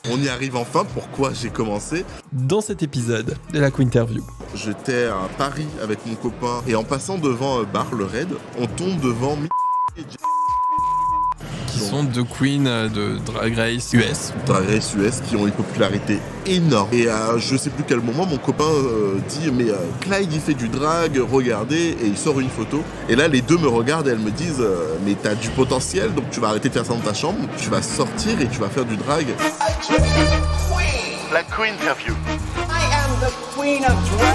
On y arrive enfin, pourquoi j'ai commencé. Dans cet épisode de la Quinterview. J'étais à Paris avec mon copain et en passant devant Bar le Raid, on tombe devant Qui sont deux queens de Drag Race US. Drag Race US qui ont une popularité énorme. Et à je sais plus quel moment, mon copain dit mais Clyde il fait du drag, regardez, et il sort une photo. Et là les deux me regardent et elles me disent mais t'as du potentiel, donc tu vas arrêter de faire ça dans ta chambre, tu vas sortir et tu vas faire du drag. La Quinterview. I am the queen of drag.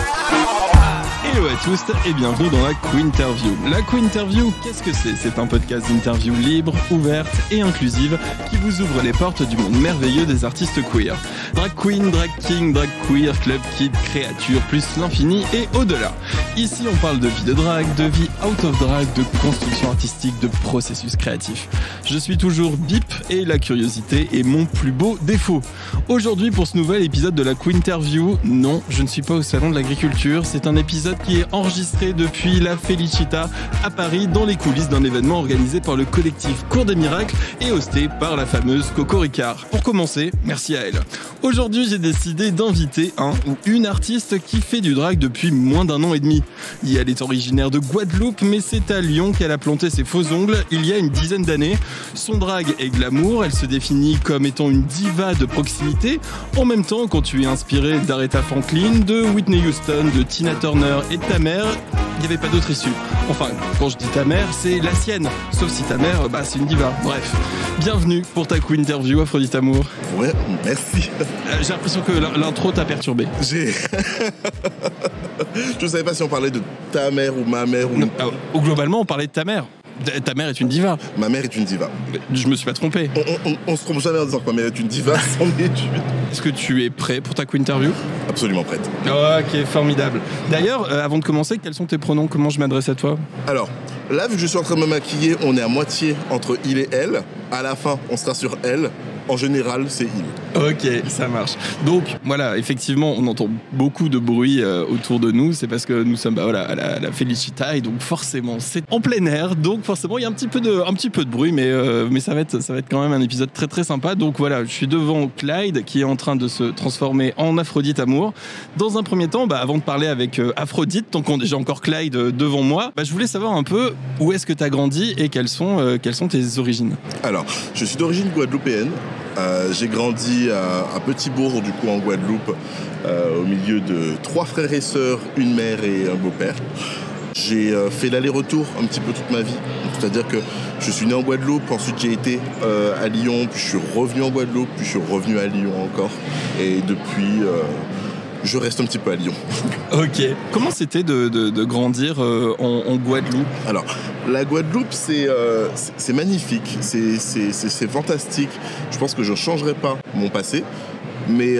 Hello à tous et bienvenue dans la Quinterview. La Quinterview, qu'est-ce que c'est ? C'est un podcast d'interview libre, ouverte et inclusive qui vous ouvre les portes du monde merveilleux des artistes queer. Drag queen, drag king, drag queer, club kid, créature, plus l'infini et au-delà. Ici on parle de vie de drag, de vie out of drag, de construction artistique, de processus créatif. Je suis toujours Bip et la curiosité est mon plus beau défaut. Aujourd'hui pour ce nouvel épisode de la Quinterview, non, je ne suis pas au salon de l'agriculture, c'est un épisode qui est enregistré depuis la Felicita à Paris dans les coulisses d'un événement organisé par le collectif Cours des Miracles et hosté par la fameuse Coco Ricard. Pour commencer, merci à elle. Aujourd'hui, j'ai décidé d'inviter un ou une artiste qui fait du drag depuis moins d'un an et demi. Elle est originaire de Guadeloupe, mais c'est à Lyon qu'elle a planté ses faux ongles il y a une dizaine d'années. Son drag est glamour, elle se définit comme étant une diva de proximité. En même temps, quand tu es inspiré d'Aretha Franklin, de Whitney Houston, de Tina Turner et de ta mère, il n'y avait pas d'autre issue. Enfin, quand je dis ta mère, c'est la sienne. Sauf si ta mère, c'est une diva. Bref, bienvenue pour ta Quinterview, Aphrodite Amour. Ouais, merci. J'ai l'impression que l'intro t'a perturbé. Je savais pas si on parlait de ta mère ou ma mère ou... Globalement, on parlait de ta mère. Ta mère est une diva. Ma mère est une diva. Je me suis pas trompé. On se trompe jamais en disant que ma mère est une diva, c'en est une. Est-ce que tu es prêt pour ta Quinterview ? Absolument prête. Ok, formidable. D'ailleurs, avant de commencer, quels sont tes pronoms ? Comment je m'adresse à toi ? Alors, là, vu que je suis en train de me maquiller, on est à moitié entre il et elle. À la fin, on sera sur elle. En général, c'est il. Ok, ça marche. Donc, voilà, effectivement, on entend beaucoup de bruit autour de nous. C'est parce que nous sommes à la Felicita et donc forcément, c'est en plein air. Donc, forcément, il y a un petit peu de bruit, mais ça va être quand même un épisode très très sympa. Donc, voilà, je suis devant Clyde qui est en train de se transformer en Aphrodite Amour. Dans un premier temps, avant de parler avec Aphrodite, tant qu'on a déjà encore Clyde devant moi, je voulais savoir un peu où est-ce que tu as grandi et quelles sont tes origines. Alors, je suis d'origine guadeloupéenne. J'ai grandi à Petit-Bourg, du coup, en Guadeloupe, au milieu de 3 frères et sœurs, une mère et un beau-père. J'ai fait l'aller-retour un petit peu toute ma vie. C'est-à-dire que je suis né en Guadeloupe, ensuite j'ai été à Lyon, puis je suis revenu en Guadeloupe, puis je suis revenu à Lyon encore. Et depuis... je reste un petit peu à Lyon. Ok. Comment c'était de grandir en Guadeloupe ? Alors, la Guadeloupe, c'est magnifique, c'est fantastique. Je pense que je ne changerai pas mon passé. Mais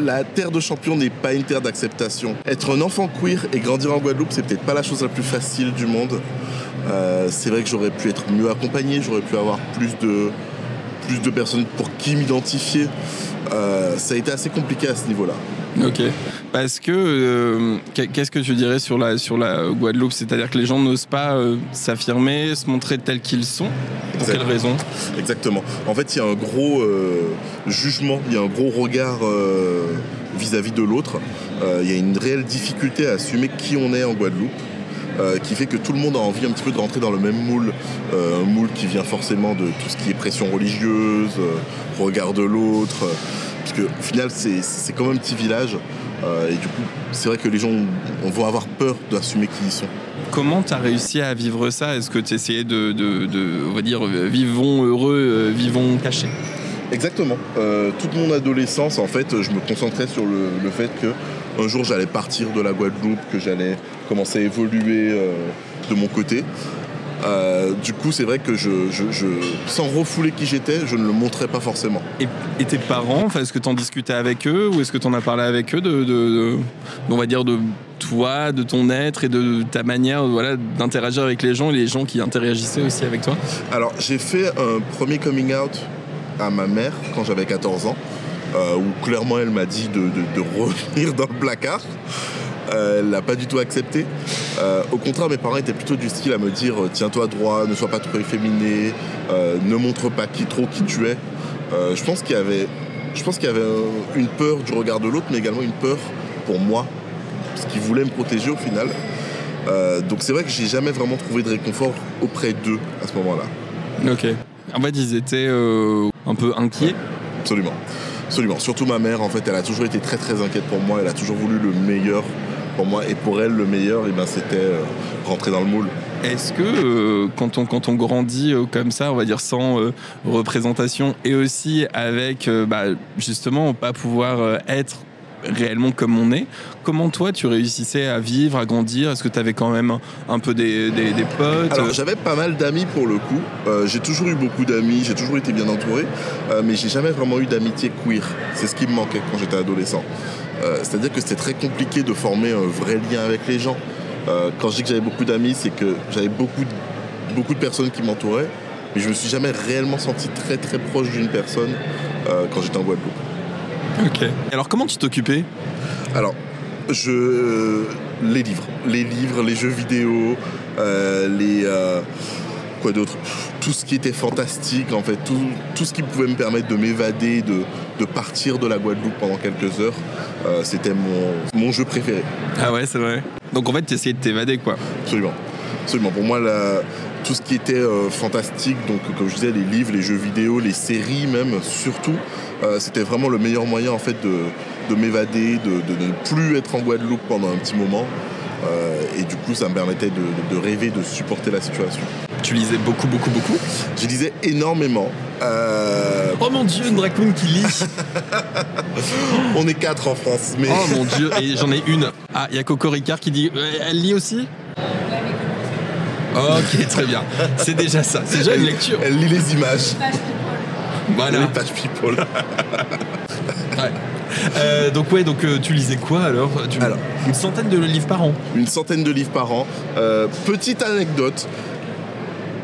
la terre de champion n'est pas une terre d'acceptation. Être un enfant queer et grandir en Guadeloupe, c'est peut-être pas la chose la plus facile du monde. C'est vrai que j'aurais pu être mieux accompagné, j'aurais pu avoir plus de personnes pour qui m'identifier. Ça a été assez compliqué à ce niveau-là. Ok, parce que qu'est-ce que tu dirais sur la Guadeloupe ? C'est-à-dire que les gens n'osent pas s'affirmer, se montrer tels qu'ils sont. Pour quelle raison ? Exactement. En fait, il y a un gros jugement, il y a un gros regard vis-à-vis de l'autre. Il y a une réelle difficulté à assumer qui on est en Guadeloupe. Qui fait que tout le monde a envie un petit peu de rentrer dans le même moule. Un moule qui vient forcément de tout ce qui est pression religieuse, regard de l'autre. Parce qu'au final, c'est comme un petit village. Et du coup, c'est vrai que les gens vont avoir peur d'assumer qui ils sont. Comment tu as réussi à vivre ça ? Est-ce que tu essayais de, on va dire, vivons heureux, vivons cachés ? Exactement. Toute mon adolescence, en fait, je me concentrais sur le fait qu'un jour, j'allais partir de la Guadeloupe, que j'allais commencer à évoluer de mon côté. Du coup, c'est vrai que sans refouler qui j'étais, je ne le montrais pas forcément. Et tes parents, est-ce que tu en discutais avec eux ou est-ce que tu en as parlé avec eux on va dire, de toi, de ton être et de ta manière d'interagir avec les gens et les gens qui interagissaient aussi avec toi ? Alors, j'ai fait un premier coming out à ma mère quand j'avais 14 ans, où clairement elle m'a dit de revenir dans le placard. Elle l'a pas du tout accepté. Au contraire, mes parents étaient plutôt du style à me dire tiens-toi droit, ne sois pas trop efféminé, ne montre pas trop qui tu es. Je pense qu'il y avait une peur du regard de l'autre, mais également une peur pour moi, parce qu'ils voulaient me protéger au final. Donc c'est vrai que j'ai jamais vraiment trouvé de réconfort auprès d'eux à ce moment-là. Ok. En fait, ils étaient un peu inquiets. Absolument. Absolument. Surtout ma mère, en fait, elle a toujours été très très inquiète pour moi. Elle a toujours voulu le meilleur pour moi. Et pour elle, le meilleur, c'était rentrer dans le moule. Est-ce que quand on grandit comme ça, on va dire sans représentation, et aussi avec justement pas pouvoir être réellement comme on est, comment toi tu réussissais à vivre, à grandir? Est-ce que tu avais quand même un peu des potes? Alors j'avais pas mal d'amis pour le coup, j'ai toujours eu beaucoup d'amis, j'ai toujours été bien entouré, mais j'ai jamais vraiment eu d'amitié queer. C'est ce qui me manquait quand j'étais adolescent. C'est-à-dire que c'était très compliqué de former un vrai lien avec les gens. Quand je dis que j'avais beaucoup d'amis, c'est que j'avais beaucoup de personnes qui m'entouraient, mais je me suis jamais réellement senti très très proche d'une personne quand j'étais en Guadeloupe. Ok. Alors comment tu t'occupais? Alors, les livres, les jeux vidéo, quoi d'autre? Tout ce qui était fantastique, en fait, tout ce qui pouvait me permettre de m'évader, de partir de la Guadeloupe pendant quelques heures, c'était mon jeu préféré. Ah ouais, c'est vrai. Donc en fait, tu essayais de t'évader, quoi. Absolument. Absolument. Pour moi, tout ce qui était fantastique, donc comme je disais, les livres, les jeux vidéo, les séries même, surtout, c'était vraiment le meilleur moyen en fait de m'évader, de ne plus être en Guadeloupe pendant un petit moment. Et du coup, ça me permettait de rêver, de supporter la situation. Tu lisais beaucoup? Je lisais énormément. Oh mon Dieu, une drag queen qui lit. On est 4 en France, mais... Oh mon Dieu, et j'en ai une. Ah, il y a Coco Ricard qui dit... Elle lit aussi? Ok, très bien. C'est déjà ça, c'est déjà une lecture. Elle lit les images. Voilà. Les pages people. Ouais. Donc tu lisais quoi alors? Une centaine de livres par an? Une centaine de livres par an. Petite anecdote,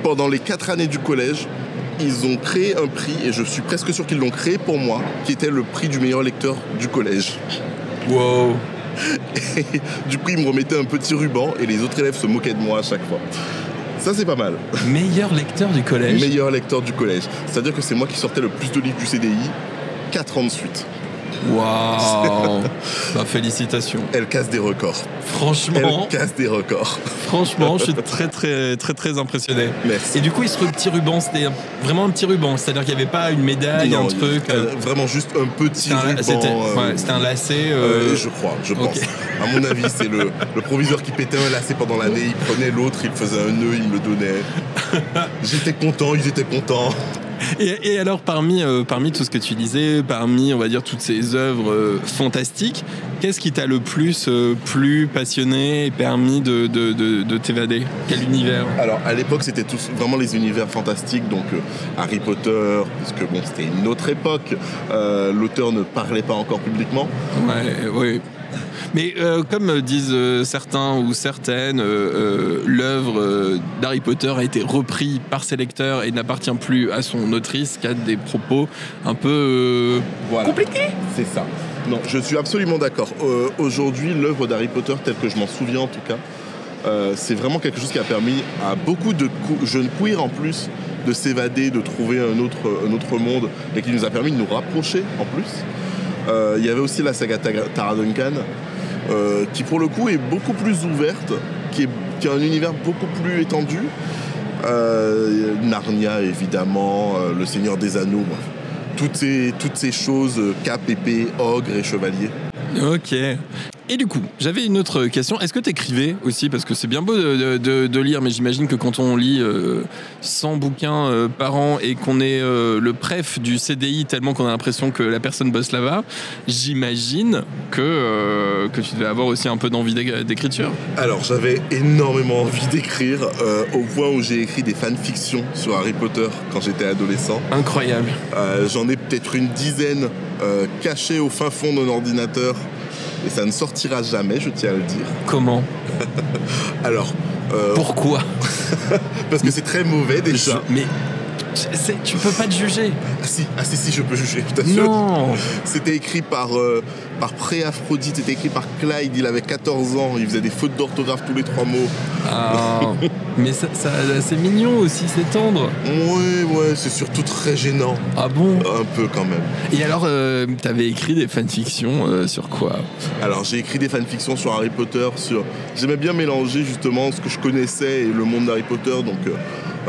pendant les 4 années du collège, ils ont créé un prix, et je suis presque sûr qu'ils l'ont créé pour moi, qui était le prix du meilleur lecteur du collège. Wow. Et du coup, ils me remettaient un petit ruban, et les autres élèves se moquaient de moi à chaque fois. Ça, c'est pas mal. Meilleur lecteur du collège? Meilleur lecteur du collège. C'est-à-dire que c'est moi qui sortais le plus de livres du CDI, 4 ans de suite. Waouh. Bah, félicitations. Elle casse des records. Franchement. Elle casse des records. Franchement, je suis très très très très impressionné. Merci. Et du coup, ce petit ruban, c'était vraiment un petit ruban, c'est-à-dire qu'il n'y avait pas une médaille, non, un truc. Vraiment juste un petit ruban. C'était un lacet. Je pense. Okay. À mon avis, c'est le proviseur qui pétait un lacet pendant l'année, il prenait l'autre, il faisait un nœud, il me le donnait. J'étais content, ils étaient contents. Et alors, parmi tout ce que tu disais, parmi, on va dire, toutes ces œuvres fantastiques, qu'est-ce qui t'a le plus passionné et permis de t'évader? Quel univers? Alors, à l'époque, c'était tous vraiment les univers fantastiques, donc Harry Potter, parce que bon, c'était une autre époque, l'auteur ne parlait pas encore publiquement. Ouais, oui. Mais comme disent certains ou certaines, l'œuvre d'Harry Potter a été reprise par ses lecteurs et n'appartient plus à son autrice, qui a des propos un peu compliqués. C'est ça. Non, je suis absolument d'accord. Aujourd'hui, l'œuvre d'Harry Potter, telle que je m'en souviens en tout cas, c'est vraiment quelque chose qui a permis à beaucoup de jeunes queers en plus de s'évader, de trouver un autre monde, et qui nous a permis de nous rapprocher en plus. Il y avait aussi la saga Tara Duncan, qui pour le coup est beaucoup plus ouverte, qui a un univers beaucoup plus étendu. Narnia évidemment, Le Seigneur des Anneaux, toutes ces choses, cap, épée, ogre et chevalier. Ok. Et du coup, j'avais une autre question. Est-ce que tu écrivais aussi? Parce que c'est bien beau de lire, mais j'imagine que quand on lit 100 bouquins par an et qu'on est le préf du CDI tellement qu'on a l'impression que la personne bosse là-bas, j'imagine que tu devais avoir aussi un peu d'envie d'écriture. Alors, j'avais énormément envie d'écrire, au point où j'ai écrit des fanfictions sur Harry Potter quand j'étais adolescent. Incroyable. J'en ai peut-être une dizaine cachées au fin fond d'un ordinateur. Et ça ne sortira jamais, je tiens à le dire. Comment? Alors... Pourquoi? Parce que c'est très mauvais déjà. Mais Tu peux pas te juger. Ah si, je peux juger, je t'assure. Non. C'était écrit par Pré-Aphrodite, c'était écrit par Clyde, il avait 14 ans, il faisait des fautes d'orthographe tous les 3 mots. Ah, mais ça, c'est mignon aussi, c'est tendre. Ouais, c'est surtout très gênant. Ah bon? Un peu quand même. Et alors, t'avais écrit des fanfictions sur quoi? Alors j'ai écrit des fanfictions sur Harry Potter, j'aimais bien mélanger justement ce que je connaissais et le monde d'Harry Potter, donc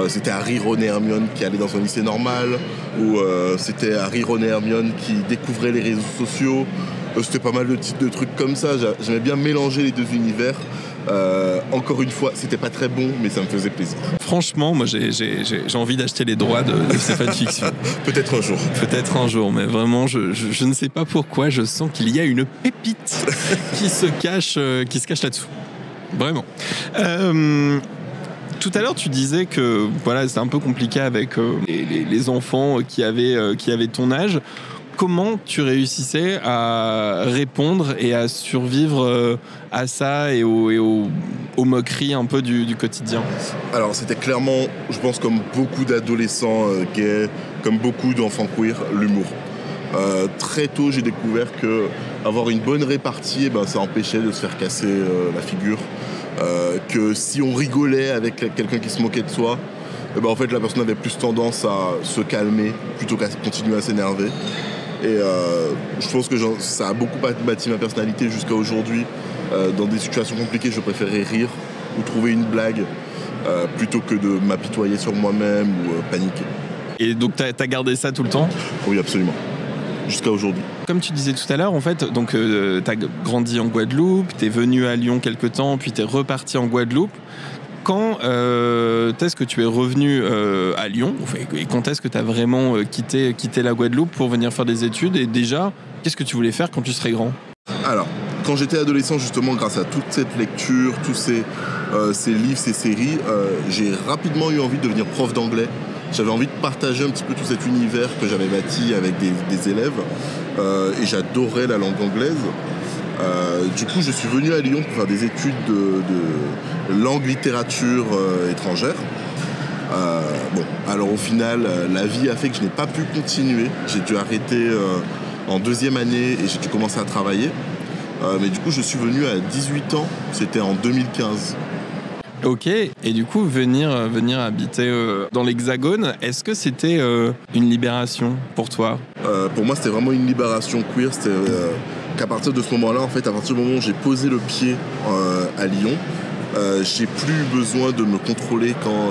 c'était Harry, Ron et Hermione qui allaient dans un lycée normal, ou c'était Harry, Ron et Hermione qui découvraient les réseaux sociaux. C'était pas mal de titres de trucs comme ça, j'aimais bien mélanger les deux univers. Encore une fois, c'était pas très bon, mais ça me faisait plaisir. Franchement, moi j'ai envie d'acheter les droits de ces fanfictions. Peut-être un jour. Peut-être un jour, mais vraiment, je ne sais pas pourquoi, je sens qu'il y a une pépite qui se cache là-dessous. Vraiment. Tout à l'heure, tu disais que voilà, c'était un peu compliqué avec les enfants qui avaient ton âge. Comment tu réussissais à répondre et à survivre à ça et aux moqueries un peu du quotidien? Alors c'était clairement, je pense comme beaucoup d'adolescents gays, comme beaucoup d'enfants queer, l'humour. Très tôt j'ai découvert que avoir une bonne répartie, ça empêchait de se faire casser la figure. Que si on rigolait avec quelqu'un qui se moquait de soi, en fait la personne avait plus tendance à se calmer plutôt qu'à continuer à s'énerver. Et je pense que ça a beaucoup bâti ma personnalité jusqu'à aujourd'hui. Dans des situations compliquées, je préférais rire ou trouver une blague plutôt que de m'apitoyer sur moi-même ou paniquer. Et donc t'as gardé ça tout le temps? Oui, absolument. Jusqu'à aujourd'hui. Comme tu disais tout à l'heure, en fait, donc t'as grandi en Guadeloupe, t'es venu à Lyon quelque temps, puis t'es reparti en Guadeloupe. Quand est-ce que tu es revenu à Lyon, et quand est-ce que tu as vraiment quitté la Guadeloupe pour venir faire des études? Et déjà, qu'est-ce que tu voulais faire quand tu serais grand? Alors, quand j'étais adolescent, justement, grâce à toute cette lecture, tous ces livres, ces séries, j'ai rapidement eu envie de devenir prof d'anglais. J'avais envie de partager un petit peu tout cet univers que j'avais bâti avec des élèves. Et j'adorais la langue anglaise. Du coup, je suis venu à Lyon pour faire des études de langue, littérature étrangère. Alors au final, la vie a fait que je n'ai pas pu continuer. J'ai dû arrêter en 2e année et j'ai dû commencer à travailler. Mais du coup, je suis venu à 18 ans, c'était en 2015. Ok, et du coup, venir habiter dans l'Hexagone, est-ce que c'était une libération pour toi? Pour moi, c'était vraiment une libération queer. C'était qu'à partir de ce moment-là, en fait, à partir du moment où j'ai posé le pied à Lyon, j'ai plus besoin de me contrôler quand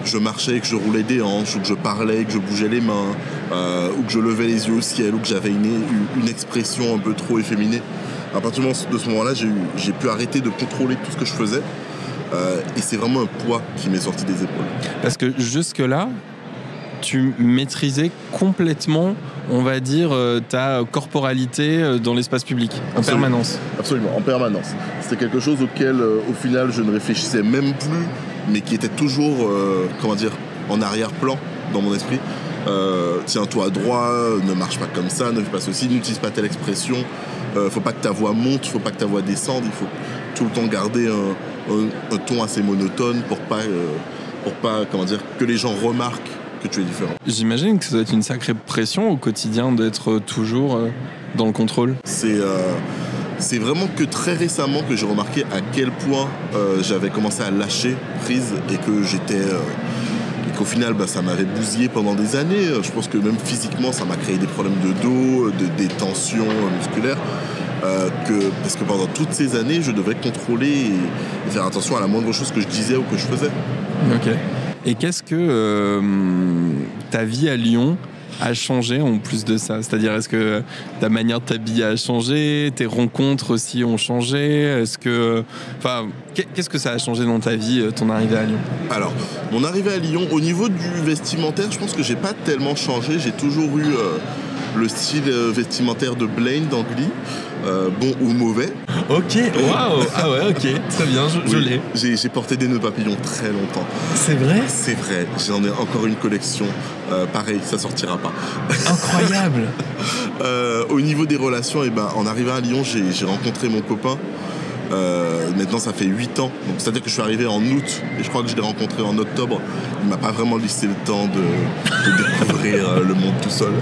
je marchais, que je roulais des hanches, ou que je parlais, que je bougeais les mains, ou que je levais les yeux au ciel, ou que j'avais une expression un peu trop efféminée. À partir de ce moment-là, j'ai pu arrêter de contrôler tout ce que je faisais. Et c'est vraiment un poids qui m'est sorti des épaules. Parce que jusque-là, tu maîtrisais complètement, on va dire, ta corporalité dans l'espace public, en permanence. Absolument, en permanence. C'était quelque chose auquel, au final, je ne réfléchissais même plus, mais qui était toujours, en arrière-plan dans mon esprit. Tiens-toi droit, ne marche pas comme ça, ne fais pas ceci, n'utilise pas telle expression. Faut pas que ta voix monte, faut pas que ta voix descende. Il faut tout le temps garder un ton assez monotone pour pas que les gens remarquent que tu es différent. J'imagine que ça doit être une sacrée pression au quotidien d'être toujours dans le contrôle. C'est vraiment que très récemment que j'ai remarqué à quel point j'avais commencé à lâcher prise et que qu'au final ça m'avait bousillé pendant des années. Je pense que même physiquement ça m'a créé des problèmes de dos, des tensions musculaires. Parce que pendant toutes ces années, je devais contrôler et faire attention à la moindre chose que je disais ou que je faisais. Ok. Et qu'est-ce que ta vie à Lyon a changé en plus de ça? C'est-à-dire, est-ce que ta manière de t'habiller a changé? Tes rencontres aussi ont changé? Qu'est-ce que ça a changé dans ta vie, ton arrivée à Lyon? Alors, mon arrivée à Lyon, au niveau du vestimentaire, je pense que j'ai pas tellement changé. J'ai toujours eu le style vestimentaire de Blaine dans Glee. Bon ou mauvais. Ok, waouh. Ah ouais, ok, très bien, je l'ai. J'ai porté des nœuds papillons très longtemps. C'est vrai? C'est vrai, j'en ai encore une collection. Pareil, ça sortira pas. Incroyable. Au niveau des relations, en arrivant à Lyon, j'ai rencontré mon copain. Maintenant, ça fait 8 ans. Donc, c'est-à-dire que je suis arrivé en août et je crois que je l'ai rencontré en octobre. Il m'a pas vraiment laissé le temps de découvrir le monde tout seul.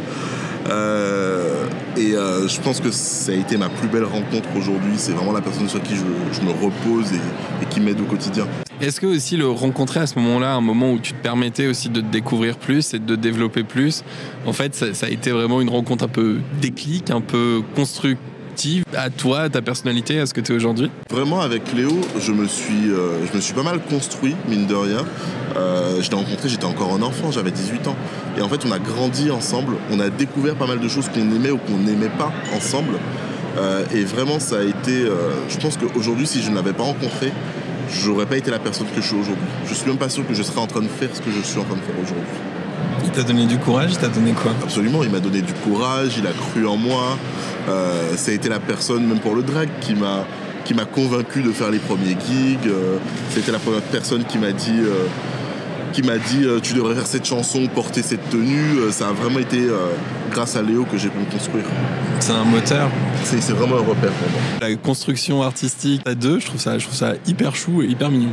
Je pense que ça a été ma plus belle rencontre aujourd'hui. C'est vraiment la personne sur qui je me repose et qui m'aide au quotidien. Est-ce que aussi le rencontrer à ce moment-là, un moment où tu te permettais aussi de te découvrir plus et de te développer plus, en fait, ça a été vraiment une rencontre un peu déclic, un peu constructive à toi, à ta personnalité, à ce que tu es aujourd'hui? Vraiment, avec Léo, je me suis pas mal construit, mine de rien. Je l'ai rencontré, j'étais encore un enfant, j'avais 18 ans. Et en fait, on a grandi ensemble, on a découvert pas mal de choses qu'on aimait ou qu'on n'aimait pas ensemble. Et vraiment, ça a été... je pense qu'aujourd'hui, si je ne l'avais pas rencontré, j'aurais pas été la personne que je suis aujourd'hui. Je suis même pas sûr que je serais en train de faire ce que je suis en train de faire aujourd'hui. Il t'a donné du courage, il t'a donné quoi? Absolument, il m'a donné du courage, il a cru en moi. Ça a été la personne, même pour le drag, qui m'a convaincu de faire les premiers gigs. C'était la première personne qui m'a dit tu devrais faire cette chanson, porter cette tenue. Ça a vraiment été grâce à Léo que j'ai pu me construire. C'est un moteur. C'est vraiment un repère pour moi. La construction artistique à deux, je trouve ça hyper chou et hyper mignon.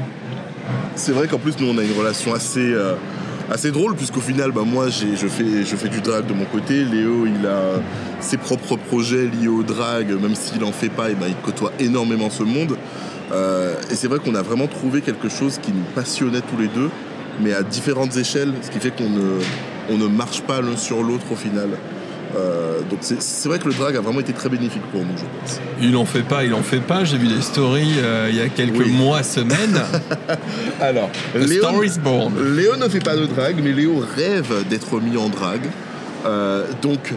C'est vrai qu'en plus nous on a une relation assez drôle, puisqu'au final moi je fais du drag de mon côté. Léo il a ses propres projets liés au drag, même s'il n'en fait pas, il côtoie énormément ce monde. Et c'est vrai qu'on a vraiment trouvé quelque chose qui nous passionnait tous les deux, mais à différentes échelles, ce qui fait qu'on ne marche pas l'un sur l'autre au final. Donc c'est vrai que le drag a vraiment été très bénéfique pour nous, je pense. Il en fait pas. J'ai vu des stories il y a quelques mois, semaines. Alors, Story's born. Léo ne fait pas de drag, mais Léo rêve d'être mis en drag. Donc,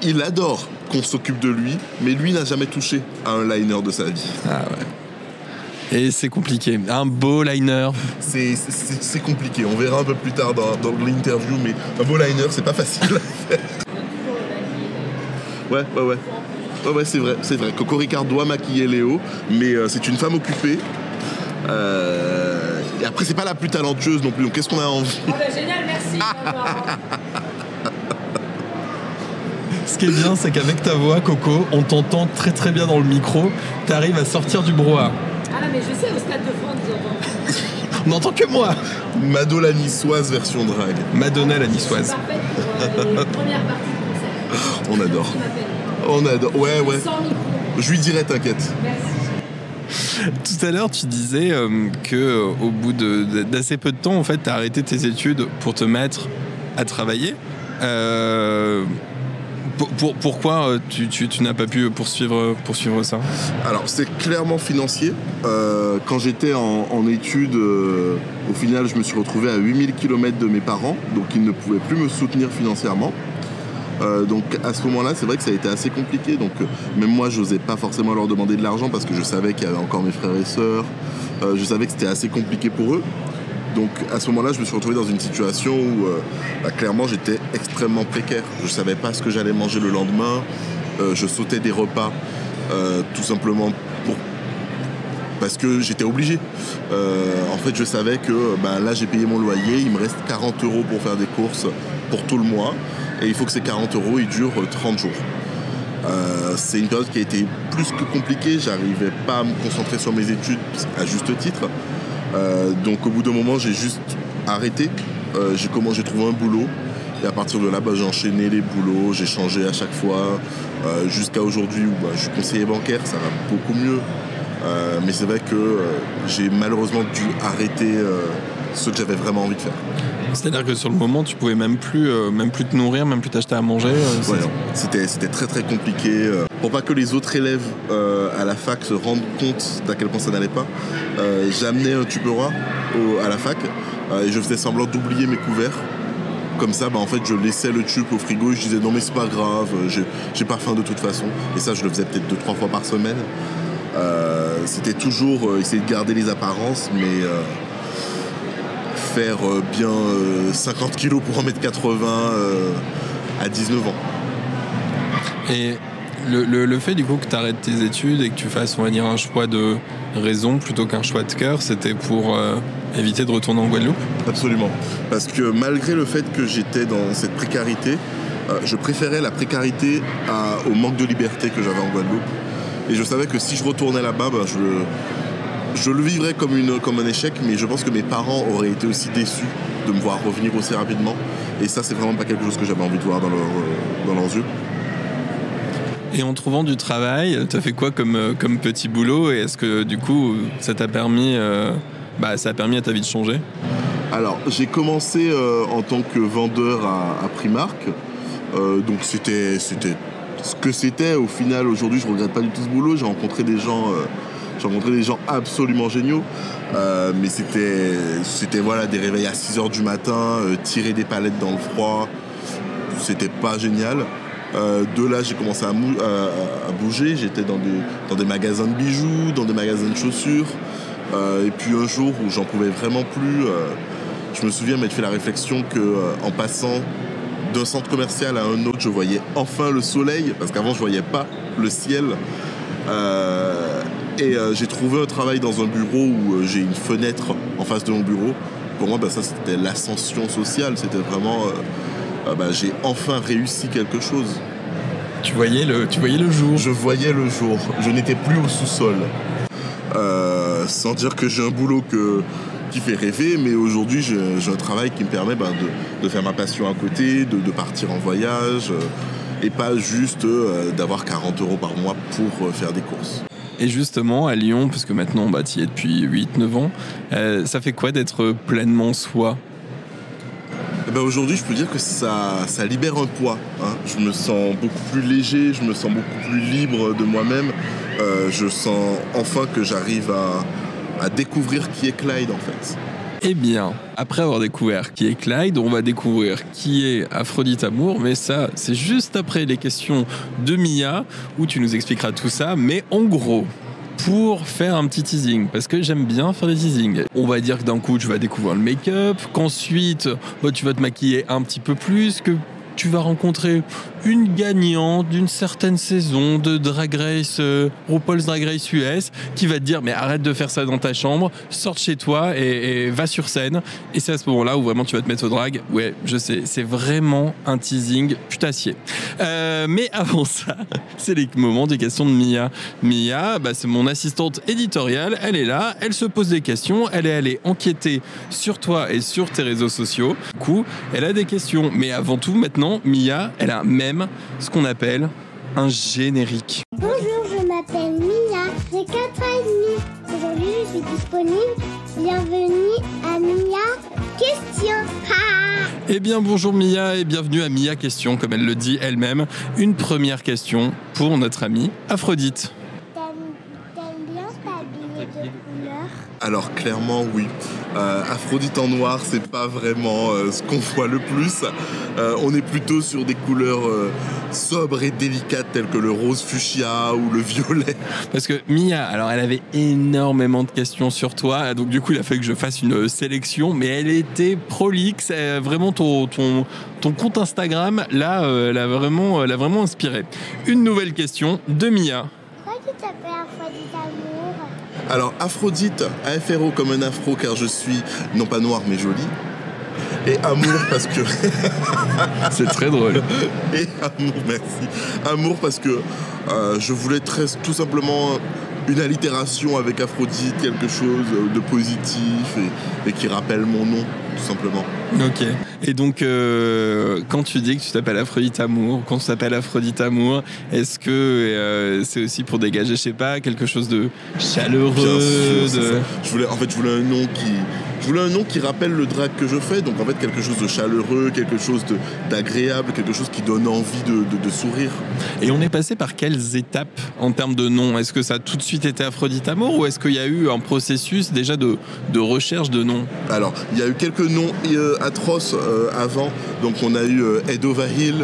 il adore qu'on s'occupe de lui, mais lui n'a jamais touché à un liner de sa vie. Ah ouais. Et c'est compliqué. Un beau liner. C'est compliqué. On verra un peu plus tard dans l'interview, mais un beau liner, c'est pas facile à faire. Ouais, c'est vrai. Coco Ricard doit maquiller Léo, mais c'est une femme occupée. Et après, c'est pas la plus talentueuse non plus. Donc, qu'est-ce qu'on a envie? Oh bah génial, merci. Ce qui est bien, c'est qu'avec ta voix, Coco, on t'entend très très bien dans le micro. T'arrives à sortir du brouhaha. Ah non, mais je sais, au Stade de France, vous entendez. On n'entend que moi. Mado la niçoise version drag. Madonna la niçoise. Parfaite pour les premières parties de concert. On adore. On adore. Ouais. Sans micro. Je lui dirai, t'inquiète. Merci. Tout à l'heure, tu disais que au bout d'assez peu de temps, en fait, t'as arrêté tes études pour te mettre à travailler. Pourquoi tu n'as pas pu poursuivre ça? Alors, c'est clairement financier. Quand j'étais en études, au final, je me suis retrouvé à 8000 km de mes parents, donc ils ne pouvaient plus me soutenir financièrement. Donc à ce moment-là, c'est vrai que ça a été assez compliqué. Donc même moi, je n'osais pas forcément leur demander de l'argent parce que je savais qu'il y avait encore mes frères et sœurs. Je savais que c'était assez compliqué pour eux. Donc à ce moment-là, je me suis retrouvé dans une situation où clairement j'étais extrêmement précaire. Je ne savais pas ce que j'allais manger le lendemain. Je sautais des repas tout simplement parce que j'étais obligé. En fait, je savais que là, j'ai payé mon loyer. Il me reste 40 € pour faire des courses pour tout le mois. Et il faut que ces 40 € ils durent 30 jours. C'est une période qui a été plus que compliquée. J'arrivais pas à me concentrer sur mes études à juste titre. Donc au bout d'un moment, j'ai juste arrêté. J'ai trouvé un boulot. Et à partir de là, j'ai enchaîné les boulots. J'ai changé à chaque fois. Jusqu'à aujourd'hui où je suis conseiller bancaire. Ça va beaucoup mieux. Mais c'est vrai que j'ai malheureusement dû arrêter ce que j'avais vraiment envie de faire. C'est-à-dire que sur le moment, tu pouvais même plus te nourrir, même plus t'acheter à manger. C'était très très compliqué. Pour pas que les autres élèves à la fac se rendent compte d'à quel point ça n'allait pas, j'amenais un tupperware à la fac et je faisais semblant d'oublier mes couverts. Comme ça, en fait, je laissais le tube au frigo et je disais non mais c'est pas grave, j'ai pas faim de toute façon. Et ça, je le faisais peut-être 2-3 fois par semaine. C'était toujours essayer de garder les apparences, mais faire bien 50 kilos pour 1m80 à 19 ans. Et le fait du coup que tu arrêtes tes études et que tu fasses, on va dire, un choix de raison plutôt qu'un choix de cœur, c'était pour éviter de retourner en Guadeloupe? Absolument. Parce que malgré le fait que j'étais dans cette précarité, je préférais la précarité au manque de liberté que j'avais en Guadeloupe. Et je savais que si je retournais là-bas, je le vivrais comme un échec, mais je pense que mes parents auraient été aussi déçus de me voir revenir aussi rapidement. Et ça, c'est vraiment pas quelque chose que j'avais envie de voir dans leurs yeux. Et en trouvant du travail, tu as fait quoi comme petit boulot? Et est-ce que du coup, ça t'a permis, ça a permis à ta vie de changer? Alors, j'ai commencé en tant que vendeur à Primark. Donc c'était ce que c'était. Au final, aujourd'hui, je regrette pas du tout ce boulot. J'ai rencontré des gens absolument géniaux. Mais c'était voilà, des réveils à 6h du matin, tirer des palettes dans le froid. C'était pas génial. De là, j'ai commencé à bouger. J'étais dans des magasins de bijoux, dans des magasins de chaussures. Et puis un jour où j'en pouvais vraiment plus, je me souviens m'être fait la réflexion qu'en passant d'un centre commercial à un autre, je voyais enfin le soleil, parce qu'avant je voyais pas le ciel. J'ai trouvé un travail dans un bureau où j'ai une fenêtre en face de mon bureau. Pour moi, ça c'était l'ascension sociale. C'était vraiment, j'ai enfin réussi quelque chose. Tu voyais le jour. Je voyais le jour. Je n'étais plus au sous-sol. Sans dire que j'ai un boulot qui fait rêver, mais aujourd'hui j'ai un travail qui me permet de faire ma passion à côté, de partir en voyage, et pas juste d'avoir 40 € par mois pour faire des courses. Et justement, à Lyon, parce que maintenant tu y es depuis 8-9 ans, ça fait quoi d'être pleinement soi? Aujourd'hui, je peux dire que ça libère un poids. Hein. Je me sens beaucoup plus léger, je me sens beaucoup plus libre de moi-même. Je sens enfin que j'arrive à découvrir qui est Clyde, en fait. Eh bien, après avoir découvert qui est Clyde, on va découvrir qui est Aphrodite Amour, mais ça, c'est juste après les questions de Mia, où tu nous expliqueras tout ça, mais en gros, pour faire un petit teasing, parce que j'aime bien faire des teasings. On va dire que d'un coup, tu vas découvrir le make-up, qu'ensuite, tu vas te maquiller un petit peu plus, que tu vas rencontrer une gagnante d'une certaine saison de Drag Race, RuPaul's Drag Race US, qui va te dire mais arrête de faire ça dans ta chambre, sors de chez toi et va sur scène. Et c'est à ce moment-là où vraiment tu vas te mettre au drag. Ouais, je sais, c'est vraiment un teasing putassier. Mais avant ça, c'est les moments des questions de Mia. Mia, c'est mon assistante éditoriale, elle est là, elle se pose des questions, elle est allée enquêter sur toi et sur tes réseaux sociaux. Du coup, elle a des questions. Mais avant tout, maintenant, Mia, elle a même ce qu'on appelle un générique. Bonjour, je m'appelle Mia, j'ai 4 ans et demi. Aujourd'hui, je suis disponible. Bienvenue à Mia Question. Eh bien, bonjour Mia et bienvenue à Mia Question, comme elle le dit elle-même. Une première question pour notre amie Aphrodite. T'aimes bien t'habiller de couleur? Alors clairement oui. Aphrodite en noir, c'est pas vraiment ce qu'on voit le plus. On est plutôt sur des couleurs sobres et délicates telles que le rose fuchsia ou le violet. Parce que Mia, alors elle avait énormément de questions sur toi, donc du coup il a fallu que je fasse une sélection, mais elle était prolixe. Vraiment ton compte Instagram là, l'a vraiment inspiré. Une nouvelle question de Mia. Pourquoi tu t'appelles Aphrodite Amour? Alors Aphrodite, AFRO comme un afro car je suis non pas noir mais joli. Et amour parce que... C'est très drôle. Et amour, merci. Amour parce que je voulais tout simplement une allitération avec Aphrodite, quelque chose de positif et qui rappelle mon nom, tout simplement. Ok. Et donc, quand tu dis que tu t'appelles Aphrodite Amour, quand tu t'appelles Aphrodite Amour, est-ce que c'est aussi pour dégager, je sais pas, quelque chose de chaleureux? Bien sûr, je voulais un nom qui rappelle le drag que je fais, donc en fait quelque chose de chaleureux, quelque chose d'agréable, quelque chose qui donne envie de sourire. Et on est passé par quelles étapes en termes de nom? Est-ce que ça a tout de suite été Aphrodite Amour ou est-ce qu'il y a eu un processus déjà de recherche de noms? Alors, il y a eu quelques noms atroces avant. Donc on a eu Head Over Hill,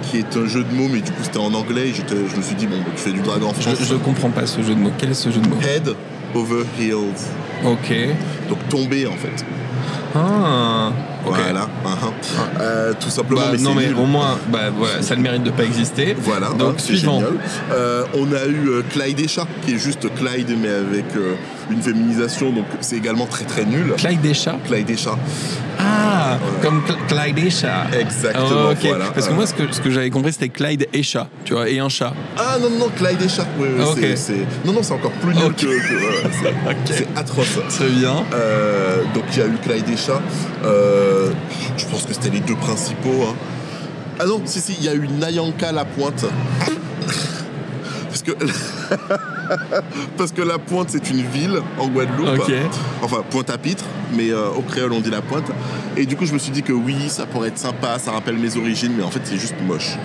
qui est un jeu de mots, mais du coup c'était en anglais. Je me suis dit, tu fais du drag en France. Je comprends pas ce jeu de mots. Quel est ce jeu de mots? Head Over Heels. Ok. Donc tomber en fait. Ah. Okay. Voilà. Tout simplement. Non mais au moins, voilà, ça a le mérite de pas exister. Voilà. Donc c'est suivant. Génial. On a eu Clyde et Chat, qui est juste Clyde mais avec une féminisation, donc c'est également très très nul. Clyde Deschat. Clyde Deschat. Ah, comme Clyde Deschat. Exactement, ok. voilà. Parce que moi, ce que j'avais compris, c'était Clyde et chat, tu vois, et un chat. Ah non, Clyde Deschat. Oui, Ok. Non, c'est encore plus nul Ok. c'est atroce. Très bien. Donc il y a eu Clyde Deschat. Je pense que c'était les deux principaux. Hein. Ah non, si, il y a eu Nayanka Lapointe. Parce que La Pointe, c'est une ville en Guadeloupe. Ok. Enfin, Pointe-à-Pitre, mais au créole, on dit La Pointe. Et du coup, je me suis dit que oui, ça pourrait être sympa, ça rappelle mes origines, mais en fait, c'est juste moche.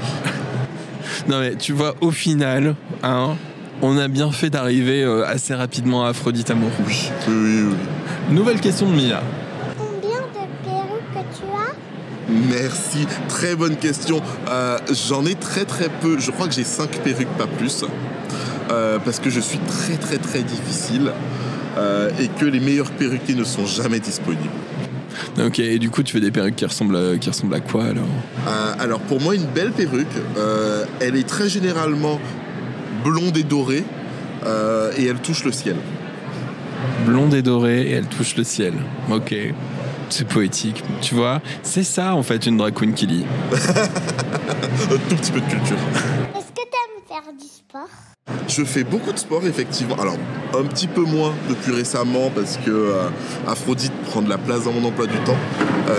Non mais tu vois, au final, hein, on a bien fait d'arriver assez rapidement à Aphrodite Amour. Oui. Nouvelle question de Mia. Combien de perruques que tu as? Merci, très bonne question. J'en ai très très peu. Je crois que j'ai 5 perruques, pas plus. Parce que je suis très très très difficile et que les meilleurs perruquiers ne sont jamais disponibles. Ok, et du coup tu fais des perruques qui ressemblent à quoi alors? Alors pour moi, une belle perruque, elle est très généralement blonde et dorée et elle touche le ciel. Blonde et dorée et elle touche le ciel. Ok, c'est poétique. Tu vois, c'est ça en fait une drag queen qui lit. Un tout petit peu de culture. Est-ce que tu aimes faire du sport? Je fais beaucoup de sport, effectivement. Alors, un petit peu moins depuis récemment parce que Aphrodite prend de la place dans mon emploi du temps.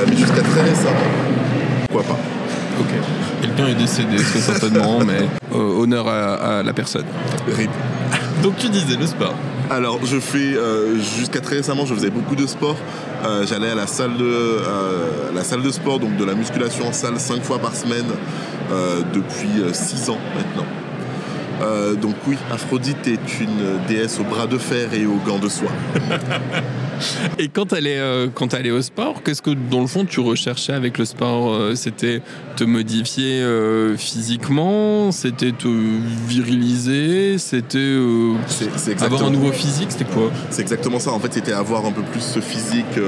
Mais jusqu'à très récemment, pourquoi pas. Ok. Quelqu'un est décédé, très certainement, mais honneur à la personne. RIP. Donc tu disais le sport. Alors, je fais, jusqu'à très récemment, je faisais beaucoup de sport. J'allais à la salle de sport, donc de la musculation en salle 5 fois par semaine depuis 6 ans maintenant. Donc oui, Aphrodite est une déesse au bras de fer et aux gants de soie. Et quand t'allais au sport, qu'est-ce que dans le fond tu recherchais avec le sport? C'était te modifier physiquement? C'était te viriliser? C'était C'est avoir un nouveau physique? C'était quoi? C'est exactement ça. En fait, c'était avoir un peu plus ce physique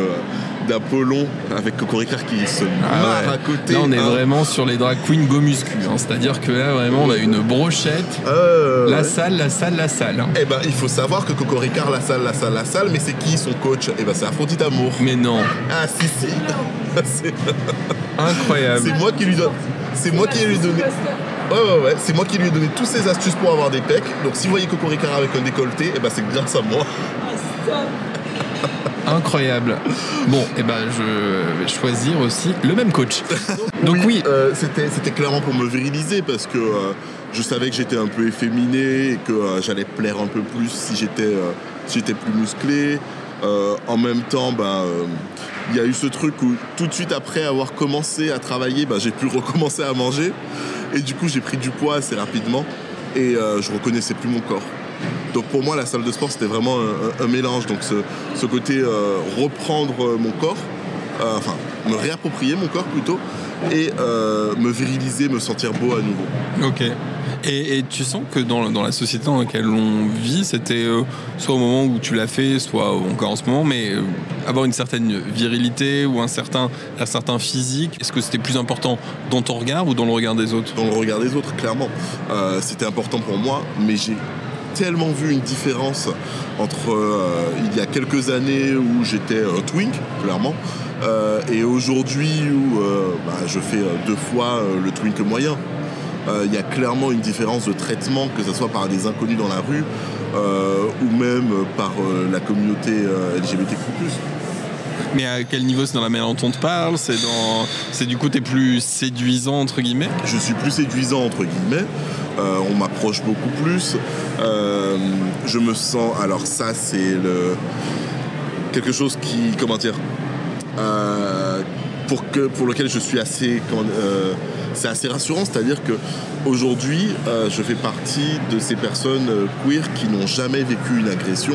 d'Apollon avec Cocoricar qui se marre à côté. Là, on est vraiment sur les drag queens go muscu. Hein. C'est-à-dire que là, vraiment, on a une brochette. La salle. Hein. Eh ben, il faut savoir que Cocoricar, la salle, mais c'est qui son coach? Eh ben, c'est Aphrodite Amour. Mais non. Ah, si. C'est Incroyable. c'est moi qui lui donne. C'est moi qui lui ai donné. Ouais. C'est moi qui lui ai donné toutes ces astuces pour avoir des pecs. Donc, si vous voyez Cocoricar avec un décolleté, eh ben, c'est grâce à moi. Incroyable. Bon, et ben je vais choisir aussi le même coach. Donc oui. C'était clairement pour me viriliser parce que je savais que j'étais un peu efféminé et que j'allais plaire un peu plus si j'étais plus musclé. En même temps, il y a eu ce truc où tout de suite après avoir commencé à travailler, j'ai pu recommencer à manger. Et du coup, j'ai pris du poids assez rapidement et je reconnaissais plus mon corps. Donc pour moi, la salle de sport, c'était vraiment un mélange. Donc ce côté reprendre mon corps, me réapproprier mon corps plutôt, et me viriliser, me sentir beau à nouveau. Ok. Et tu sens que dans la société dans laquelle on vit, c'était soit au moment où tu l'as fait, soit encore en ce moment, mais avoir une certaine virilité ou un certain physique, est-ce que c'était plus important dans ton regard ou dans le regard des autres? Dans le regard des autres, clairement. C'était important pour moi, mais j'ai tellement vu une différence entre il y a quelques années où j'étais un twink, clairement, et aujourd'hui où je fais 2 fois le twink moyen. Il y a clairement une différence de traitement, que ce soit par des inconnus dans la rue ou même par la communauté LGBTQ+. Mais à quel niveau? C'est dans la manière dont on te parle? C'est du coup t'es plus séduisant entre guillemets? Je suis plus séduisant entre guillemets. On m'approche beaucoup plus. Je me sens. Alors ça, c'est quelque chose qui, pour lequel je suis assez. C'est assez rassurant, c'est-à-dire que aujourd'hui, je fais partie de ces personnes queer qui n'ont jamais vécu une agression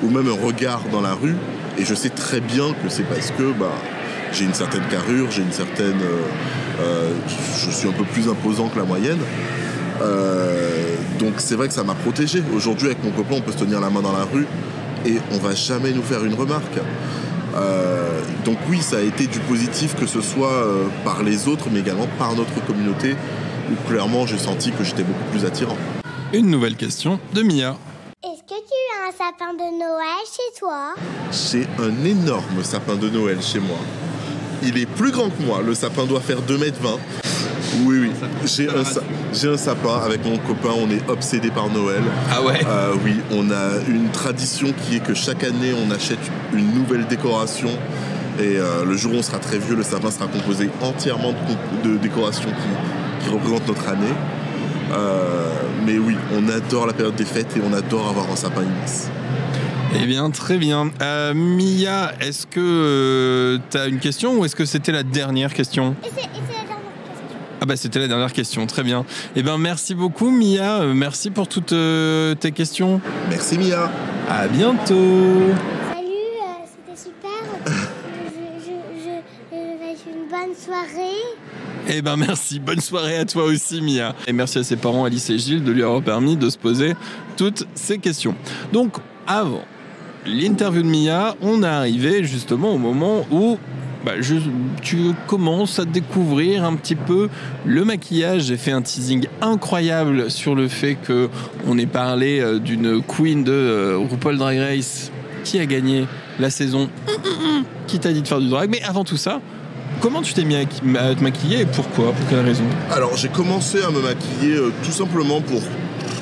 ou même un regard dans la rue. Et je sais très bien que c'est parce que j'ai une certaine carrure, j'ai une certaine. Je suis un peu plus imposant que la moyenne. Donc c'est vrai que ça m'a protégé. Aujourd'hui, avec mon copain, on peut se tenir la main dans la rue et on va jamais nous faire une remarque. Donc oui, ça a été du positif, que ce soit par les autres, mais également par notre communauté, où clairement j'ai senti que j'étais beaucoup plus attirant. Une nouvelle question de Mia. Est-ce que tu as un sapin de Noël chez toi? J'ai un énorme sapin de Noël chez moi. Il est plus grand que moi. Le sapin doit faire 2,20 m. Oui. J'ai un sapin avec mon copain. On est obsédé par Noël. Ah ouais? Oui, on a une tradition qui est que chaque année, on achète une nouvelle décoration. Et le jour où on sera très vieux, le sapin sera composé entièrement de décorations qui représentent notre année. Mais oui, on adore la période des fêtes et on adore avoir un sapin immense. Eh bien, très bien. Mia, est-ce que tu as une question ou est-ce que c'était la dernière question? Et c'est la dernière question. Ah bah c'était la dernière question, très bien. Eh bien, merci beaucoup Mia, merci pour toutes tes questions. Merci Mia. À bientôt. Salut, c'était super. Je vais une bonne soirée. Eh ben merci, bonne soirée à toi aussi Mia. Et merci à ses parents Alice et Gilles de lui avoir permis de se poser toutes ces questions. Donc avant l'interview de Mia, on est arrivé justement au moment où tu commences à découvrir un petit peu le maquillage. J'ai fait un teasing incroyable sur le fait qu'on ait parlé d'une queen de RuPaul Drag Race qui a gagné la saison, qui t'a dit de faire du drag. Mais avant tout ça, comment tu t'es mis à te maquiller et pourquoi? Pour quelle raison? Alors j'ai commencé à me maquiller tout simplement pour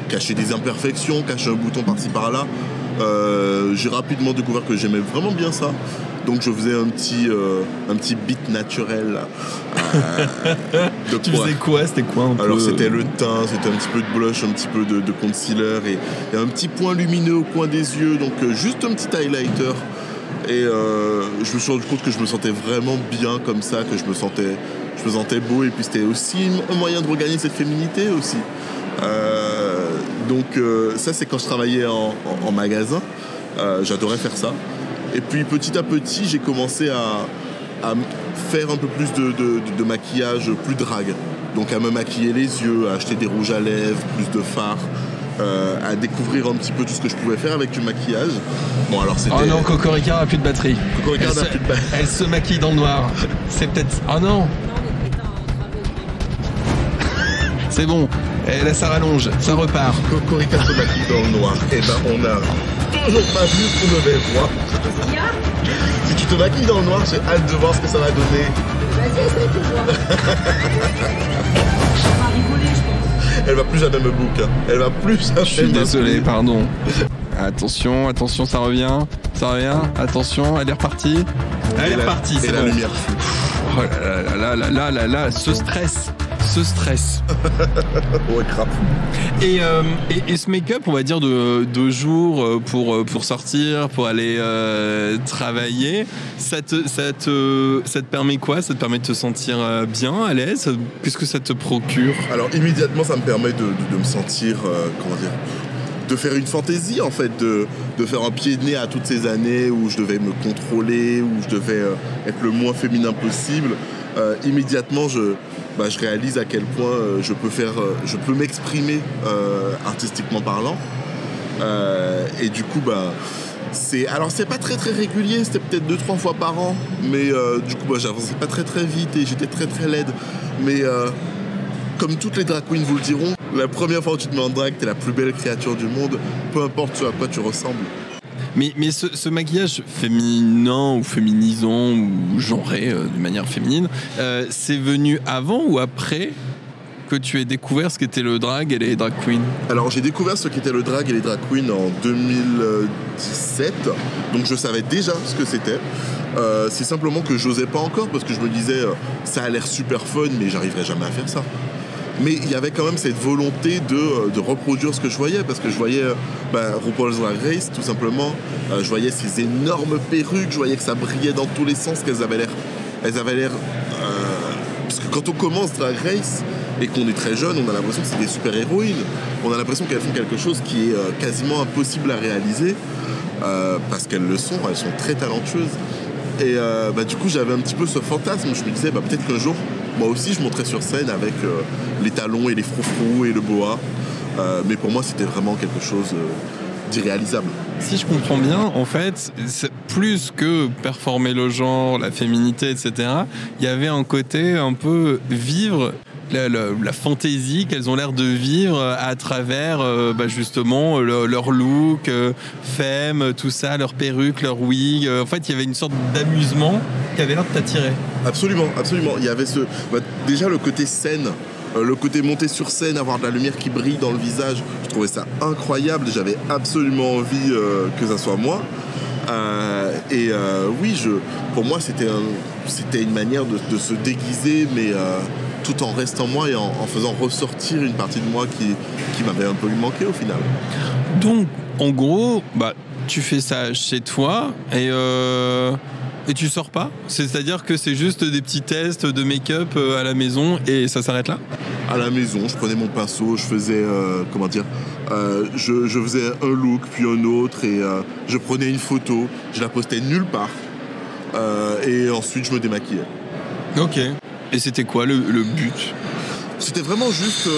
cacher des imperfections, cacher un bouton par-ci par-là. J'ai rapidement découvert que j'aimais vraiment bien ça. Donc je faisais un petit beat naturel. Tu faisais quoi? C'était quoi un peu? Alors c'était le teint, c'était un petit peu de blush, un petit peu de concealer et un petit point lumineux au coin des yeux. Donc juste un petit highlighter. Et je me suis rendu compte que je me sentais vraiment bien comme ça, que je me sentais beau. Et puis c'était aussi un moyen de regagner cette féminité aussi. Donc ça c'est quand je travaillais en magasin. J'adorais faire ça. Et puis petit à petit j'ai commencé à faire un peu plus de maquillage plus drague. Donc à me maquiller les yeux, à acheter des rouges à lèvres, plus de fard. À découvrir un petit peu tout ce que je pouvais faire avec du maquillage. Bon alors c'était... Oh non, Cocorica a plus de batterie. Cocorica n'a plus de batterie. Elle se maquille dans le noir. C'est peut-être... Oh non. C'est bon. Et là ça rallonge, ça repart. Cocorica se maquille dans le noir. Et ben on a toujours pas vu ce qu'on devait voir. Si tu te maquilles dans le noir, j'ai hâte de voir ce que ça va donner. Vas-y, essaye de voir. On va rigoler, je pense. Elle va plus jamais me book. Hein. Elle va plus jamais. Je suis désolé, pardon. Attention, ça revient. Attention, elle est repartie. Elle est repartie, c'est la bon. lumière. Oh là là, ce stress. Ouais, grave. Et ce make-up, on va dire de jour pour sortir, pour aller travailler, ça te permet quoi? Ça te permet de te sentir bien, à l'aise? Qu'est-ce que ça te procure? Alors immédiatement, ça me permet de me sentir, de faire une fantaisie en fait, de faire un pied de nez à toutes ces années où je devais me contrôler, où je devais être le moins féminin possible. Immédiatement, je réalise à quel point je peux m'exprimer artistiquement parlant. Et du coup, c'est pas très très régulier, c'était peut-être 2-3 fois par an, mais du coup, j'avançais pas très très vite et j'étais très très laide. Mais comme toutes les drag queens vous le diront, la première fois où tu te mets en drag, t'es la plus belle créature du monde, peu importe ce à quoi tu ressembles. Mais ce maquillage féminin ou féminisant ou genré de manière féminine, c'est venu avant ou après que tu aies découvert ce qu'était le drag et les drag queens? Alors j'ai découvert ce qu'était le drag et les drag queens en 2017, donc je savais déjà ce que c'était. C'est simplement que j'osais pas encore parce que je me disais ça a l'air super fun mais j'arriverai jamais à faire ça. Mais il y avait quand même cette volonté de reproduire ce que je voyais, parce que je voyais RuPaul's Drag Race, tout simplement. Je voyais ces énormes perruques, je voyais que ça brillait dans tous les sens, qu'elles avaient l'air... Parce que quand on commence Drag Race et qu'on est très jeune, on a l'impression que c'est des super-héroïnes. On a l'impression qu'elles font quelque chose qui est quasiment impossible à réaliser, parce qu'elles le sont, elles sont très talentueuses. Et du coup, j'avais un petit peu ce fantasme. Je me disais, peut-être qu'un jour, moi aussi, je monterais sur scène avec les talons et les froufrous et le boa. Mais pour moi, c'était vraiment quelque chose d'irréalisable. Si je comprends bien, en fait, plus que performer le genre, la féminité, etc., il y avait un côté un peu vivre la fantaisie qu'elles ont l'air de vivre à travers justement leur look, femme, tout ça, leur perruque, leur wig. En fait, il y avait une sorte d'amusement qui avait l'air de t'attirer. Absolument, absolument. Il y avait déjà le côté scène, le côté monter sur scène, avoir de la lumière qui brille dans le visage. Je trouvais ça incroyable. J'avais absolument envie que ça soit moi. Oui, pour moi, c'était une manière de se déguiser, mais tout en restant moi et en faisant ressortir une partie de moi qui m'avait un peu manqué au final. Donc, en gros, tu fais ça chez toi et tu sors pas ? C'est-à-dire que c'est juste des petits tests de make-up à la maison et ça s'arrête là ? À la maison, je prenais mon pinceau, je faisais, je faisais un look, puis un autre, et je prenais une photo, je la postais nulle part, et ensuite je me démaquillais. Ok. Et c'était quoi le but ? C'était vraiment juste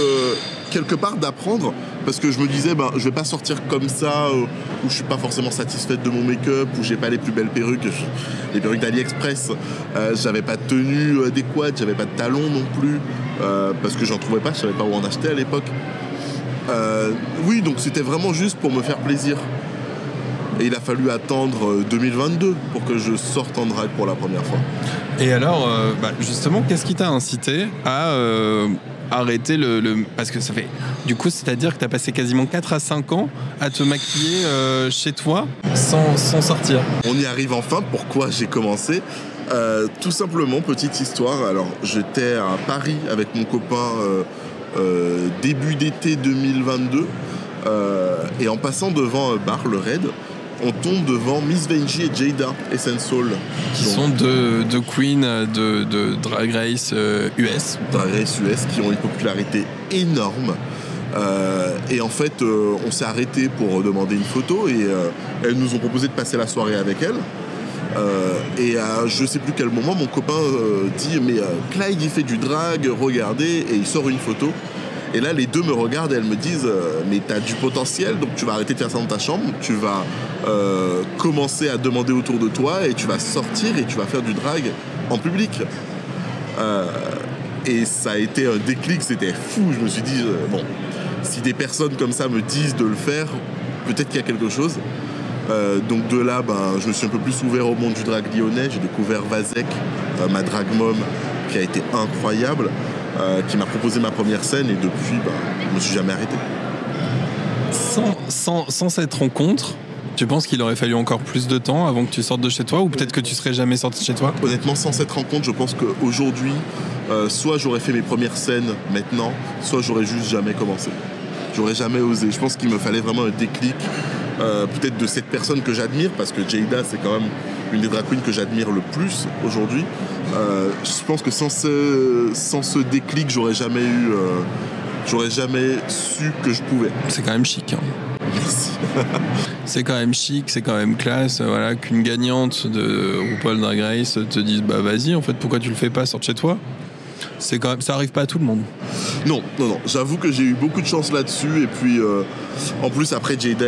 quelque part d'apprendre, parce que je me disais, je vais pas sortir comme ça, où je suis pas forcément satisfaite de mon make-up, où j'ai pas les plus belles perruques, les perruques d'AliExpress, j'avais pas de tenue adéquate, j'avais pas de talons non plus, parce que j'en trouvais pas, je savais pas où en acheter à l'époque. Oui, donc c'était vraiment juste pour me faire plaisir. Et il a fallu attendre 2022 pour que je sorte en drague pour la première fois. Et alors, justement, qu'est-ce qui t'a incité à arrêter parce que ça fait... Du coup, c'est-à-dire que t'as passé quasiment 4 à 5 ans à te maquiller chez toi sans sortir. On y arrive enfin. Pourquoi j'ai commencé ? Tout simplement, petite histoire. Alors, j'étais à Paris avec mon copain début d'été 2022. Et en passant devant un bar, le Red, on tombe devant Miss Vanjie et Jada Essential. Qui sont deux queens de Drag Race US. Drag Race US qui ont une popularité énorme. Et en fait, on s'est arrêté pour demander une photo et elles nous ont proposé de passer la soirée avec elles. Et à je sais plus quel moment, mon copain dit « Mais Clyde, il fait du drag, regardez » et il sort une photo. Et là, les deux me regardent et elles me disent « Mais t'as du potentiel, donc tu vas arrêter de faire ça dans ta chambre, tu vas commencer à demander autour de toi et tu vas sortir et tu vas faire du drag en public. » Et ça a été un déclic, c'était fou. Je me suis dit bon, si des personnes comme ça me disent de le faire, peut-être qu'il y a quelque chose. Donc de là, je me suis un peu plus ouvert au monde du drag lyonnais. J'ai découvert Vazek, ma drag mom, qui a été incroyable. Qui m'a proposé ma première scène et depuis, je me suis jamais arrêté. Sans cette rencontre, tu penses qu'il aurait fallu encore plus de temps avant que tu sortes de chez toi ou peut-être que tu serais jamais sorti de chez toi ? Honnêtement, sans cette rencontre, je pense qu'aujourd'hui, soit j'aurais fait mes premières scènes maintenant, soit j'aurais juste jamais commencé. J'aurais jamais osé. Je pense qu'il me fallait vraiment un déclic, peut-être de cette personne que j'admire, parce que Jada, c'est quand même une des drag queens que j'admire le plus aujourd'hui. Je pense que sans ce déclic, j'aurais jamais su que je pouvais. C'est quand même chic. Hein. Merci. C'est quand même chic, c'est quand même classe. Voilà, qu'une gagnante de RuPaul Drag Race te dise vas-y, en fait, pourquoi tu le fais pas, sors de chez toi. C'est quand même, ça arrive pas à tout le monde. Non. J'avoue que j'ai eu beaucoup de chance là-dessus. Et puis, en plus, après, Jada,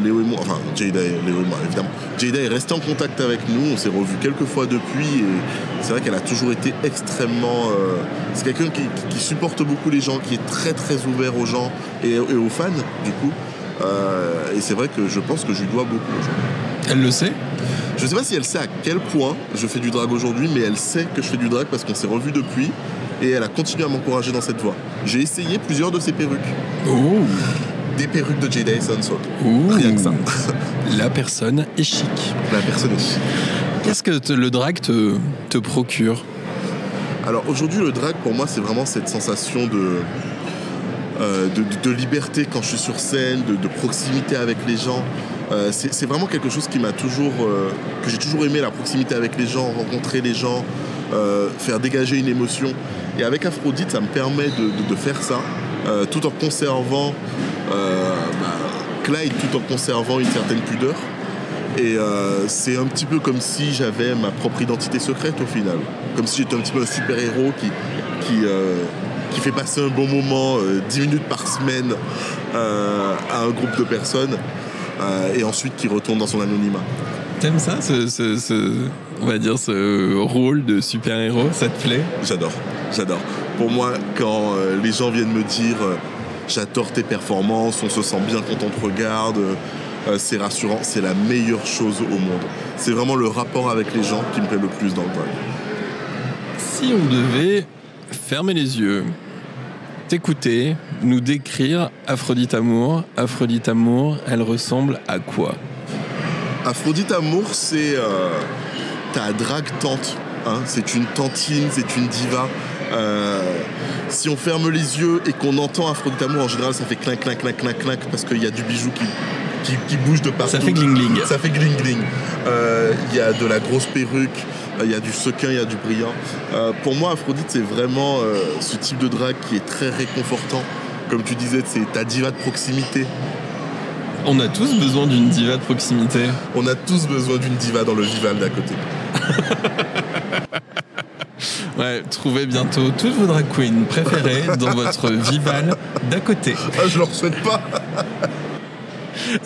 Léo et moi, évidemment. Jada est restée en contact avec nous. On s'est revus quelques fois depuis. Et c'est vrai qu'elle a toujours été extrêmement... c'est quelqu'un qui supporte beaucoup les gens, qui est très, très ouvert aux gens et aux fans, du coup. Et c'est vrai que je pense que je lui dois beaucoup aujourd'hui. Elle le sait ? Je ne sais pas si elle sait à quel point je fais du drag aujourd'hui, mais elle sait que je fais du drag parce qu'on s'est revus depuis et elle a continué à m'encourager dans cette voie. J'ai essayé plusieurs de ses perruques. Oh. Des perruques de Jada Essential. Oh. Rien que ça. La personne est chic. La personne est chic. Qu'est-ce que le drag te procure ? Alors aujourd'hui, le drag pour moi, c'est vraiment cette sensation de liberté quand je suis sur scène, de proximité avec les gens. C'est vraiment quelque chose qui m'a toujours que j'ai toujours aimé, la proximité avec les gens, rencontrer les gens, faire dégager une émotion. Et avec Aphrodite, ça me permet de faire ça, tout en conservant Clyde, tout en conservant une certaine pudeur. Et c'est un petit peu comme si j'avais ma propre identité secrète au final, comme si j'étais un petit peu un super-héros qui fait passer un bon moment 10 minutes par semaine à un groupe de personnes. Et ensuite qui retourne dans son anonymat. T'aimes ça, on va dire ce rôle de super-héros, ça te plaît ? J'adore. J'adore. Pour moi, quand les gens viennent me dire j'adore tes performances, on se sent bien quand on te regarde, c'est rassurant, c'est la meilleure chose au monde. C'est vraiment le rapport avec les gens qui me plaît le plus dans le drag. Si on devait fermer les yeux, t'écouter, nous décrire Aphrodite Amour, elle ressemble à quoi? Aphrodite Amour, c'est ta drag tante. Hein, c'est une tantine, c'est une diva. Si on ferme les yeux et qu'on entend Aphrodite Amour, en général, ça fait clink, clink, clink, clink, clink, parce qu'il y a du bijou qui bouge de partout. Ça fait gling gling. Ça fait gling gling. Il y a de la grosse perruque, il y a du sequin, il y a du brillant. Pour moi, Aphrodite, c'est vraiment ce type de drag qui est très réconfortant. Comme tu disais, c'est ta diva de proximité. On a tous besoin d'une diva de proximité. On a tous besoin d'une diva dans le Vival d'à côté. Ouais, trouvez bientôt toutes vos drag queens préférées dans votre Vival d'à côté. Ah, je leur souhaite pas.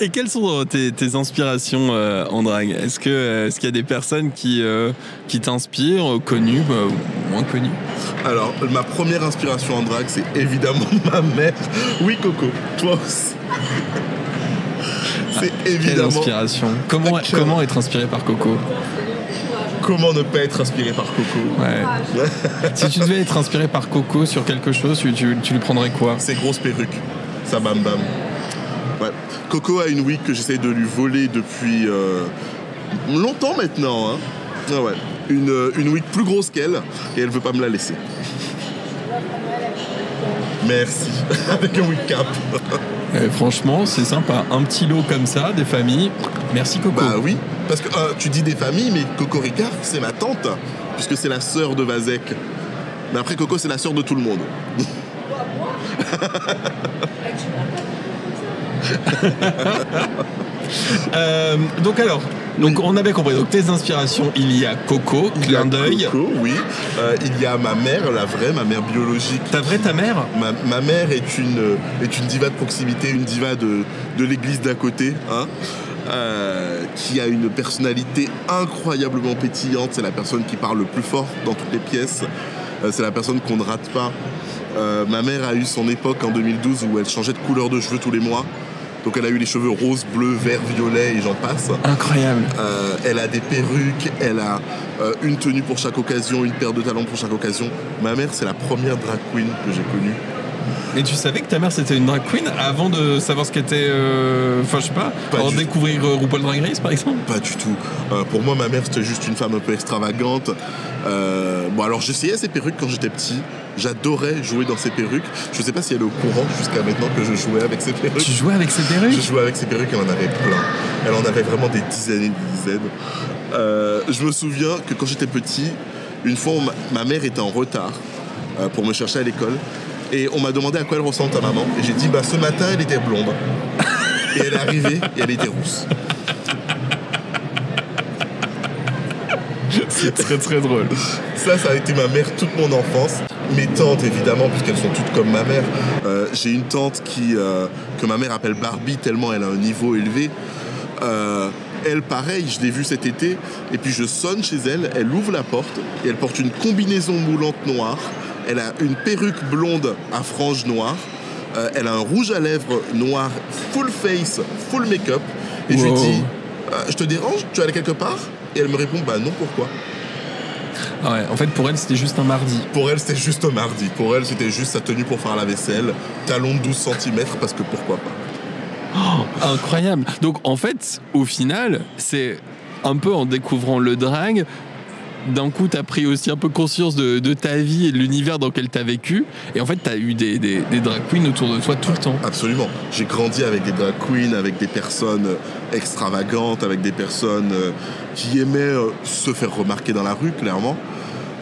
Et quelles sont tes inspirations en drag? Est-ce qu'il y a des personnes qui t'inspirent, connues ou moins connues? Alors, ma première inspiration en drag, c'est évidemment ma mère. Oui, Coco, toi aussi. C'est évidemment... Quelle inspiration. Comment être inspiré par Coco? Comment ne pas être inspiré par Coco? Ouais. Si tu devais être inspiré par Coco sur quelque chose, tu lui prendrais quoi? Ses grosses perruques. Ça bam bam. Ouais. Coco a une wig que j'essaye de lui voler depuis longtemps maintenant. Hein. Ah ouais. Une wig plus grosse qu'elle et elle veut pas me la laisser. Merci. Avec un wig cap. Franchement, c'est sympa. Un petit lot comme ça, des familles. Merci Coco. Bah oui, parce que tu dis des familles, mais Coco Ricard, c'est ma tante, puisque c'est la sœur de Vazek. Mais après, Coco, c'est la sœur de tout le monde. Donc on avait compris. Donc tes inspirations, il y a Coco, clin d'œil. Coco, oui. Il y a ma mère, la vraie, ma mère biologique. Ta mère? Ma mère est une diva de proximité, une diva de l'église d'à côté, hein, qui a une personnalité incroyablement pétillante. C'est la personne qui parle le plus fort dans toutes les pièces. C'est la personne qu'on ne rate pas. Ma mère a eu son époque en 2012 où elle changeait de couleur de cheveux tous les mois. Donc elle a eu les cheveux roses, bleus, verts, violets et j'en passe. Incroyable. Elle a des perruques, elle a une tenue pour chaque occasion, une paire de talons pour chaque occasion. Ma mère, c'est la première drag queen que j'ai connue. Mais tu savais que ta mère c'était une drag queen avant de savoir ce qu'était... Enfin je sais pas, avant de découvrir RuPaul Drag Race par exemple? Pas du tout. Pour moi, ma mère c'était juste une femme un peu extravagante. Bon alors j'essayais ses perruques quand j'étais petit. J'adorais jouer dans ses perruques. Je sais pas si elle est au courant jusqu'à maintenant que je jouais avec ses perruques. Tu jouais avec ses perruques? Je jouais avec ses perruques, elle en avait plein. Elle en avait vraiment des dizaines et des dizaines. Je me souviens que quand j'étais petit, une fois ma mère était en retard pour me chercher à l'école. Et on m'a demandé à quoi elle ressemble ta maman. Et j'ai dit, ce matin, elle était blonde. Et elle est arrivée et elle était rousse. C'est très très drôle. Ça a été ma mère toute mon enfance. Mes tantes, évidemment, puisqu'elles sont toutes comme ma mère. J'ai une tante que ma mère appelle Barbie, tellement elle a un niveau élevé. Elle, pareil, je l'ai vue cet été. Et puis je sonne chez elle, elle ouvre la porte et elle porte une combinaison moulante noire. Elle a une perruque blonde à franges noires. Elle a un rouge à lèvres noir, full face, full make-up. Et je lui dis, je te dérange? Tu es allée quelque part? Et elle me répond, non, pourquoi? Ah ouais, en fait, pour elle, c'était juste un mardi. Pour elle, c'était juste un mardi. Pour elle, c'était juste sa tenue pour faire la vaisselle, talon de 12 cm, parce que pourquoi pas. Oh, incroyable. Donc, en fait, au final, c'est un peu en découvrant le drag... D'un coup, t'as pris aussi un peu conscience de ta vie et de l'univers dans lequel t'as vécu. Et en fait, t'as eu des drag queens autour de toi tout le temps. Absolument. J'ai grandi avec des drag queens, avec des personnes extravagantes, avec des personnes qui aimaient se faire remarquer dans la rue, clairement.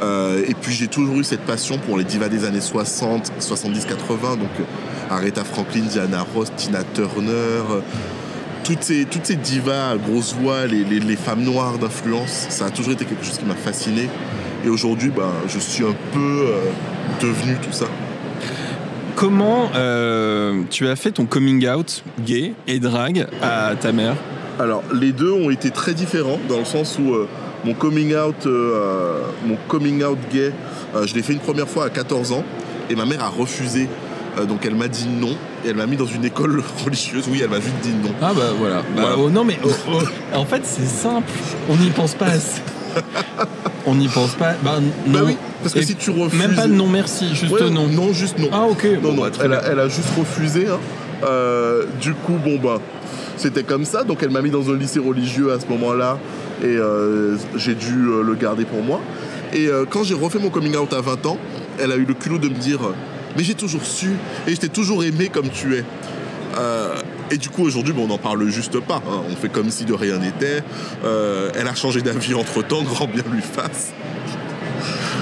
Et puis, j'ai toujours eu cette passion pour les divas des années 60, 70, 80. Donc, Aretha Franklin, Diana Ross, Tina Turner... Toutes ces divas à grosse voix, les femmes noires d'influence, ça a toujours été quelque chose qui m'a fasciné. Et aujourd'hui, je suis un peu devenu tout ça. Comment tu as fait ton coming out gay et drag à ta mère? Alors, les deux ont été très différents, dans le sens où mon coming out gay, je l'ai fait une première fois à 14 ans et ma mère a refusé. Donc elle m'a dit non et elle m'a mis dans une école religieuse. Oui, elle m'a juste dit non. Ah bah voilà. Voilà. Non mais en fait c'est simple. On n'y pense pas assez. On n'y pense pas. Bah oui, parce que si tu refuses... Même pas de non merci, juste non. Non, juste non. Ah ok. Non, elle a juste refusé. Hein. Du coup, c'était comme ça. Donc elle m'a mis dans un lycée religieux à ce moment-là et j'ai dû le garder pour moi. Et quand j'ai refait mon coming out à 20 ans, elle a eu le culot de me dire... Mais j'ai toujours su et je t'ai toujours aimé comme tu es. Et du coup, aujourd'hui, on n'en parle juste pas. Hein. On fait comme si de rien n'était. Elle a changé d'avis entre-temps, grand bien lui fasse.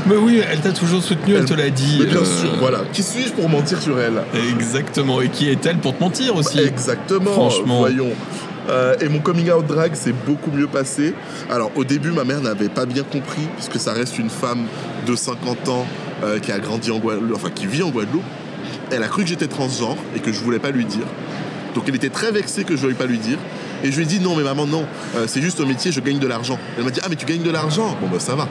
Mais oui, elle t'a toujours soutenu, elle te l'a dit. Mais bien sûr, voilà. Qui suis-je pour mentir sur elle ? Exactement. Et qui est-elle pour te mentir aussi ? Exactement. Franchement. Voyons. Et mon coming out drag s'est beaucoup mieux passé. Alors, au début, ma mère n'avait pas bien compris, puisque ça reste une femme de 50 ans qui a grandi en Guadeloupe, enfin qui vit en Guadeloupe. Elle a cru que j'étais transgenre et que je voulais pas lui dire. Donc elle était très vexée que je ne veuille pas lui dire. Et je lui ai dit non mais maman non, c'est juste un métier, je gagne de l'argent. Elle m'a dit ah mais tu gagnes de l'argent. Bon bah ça va.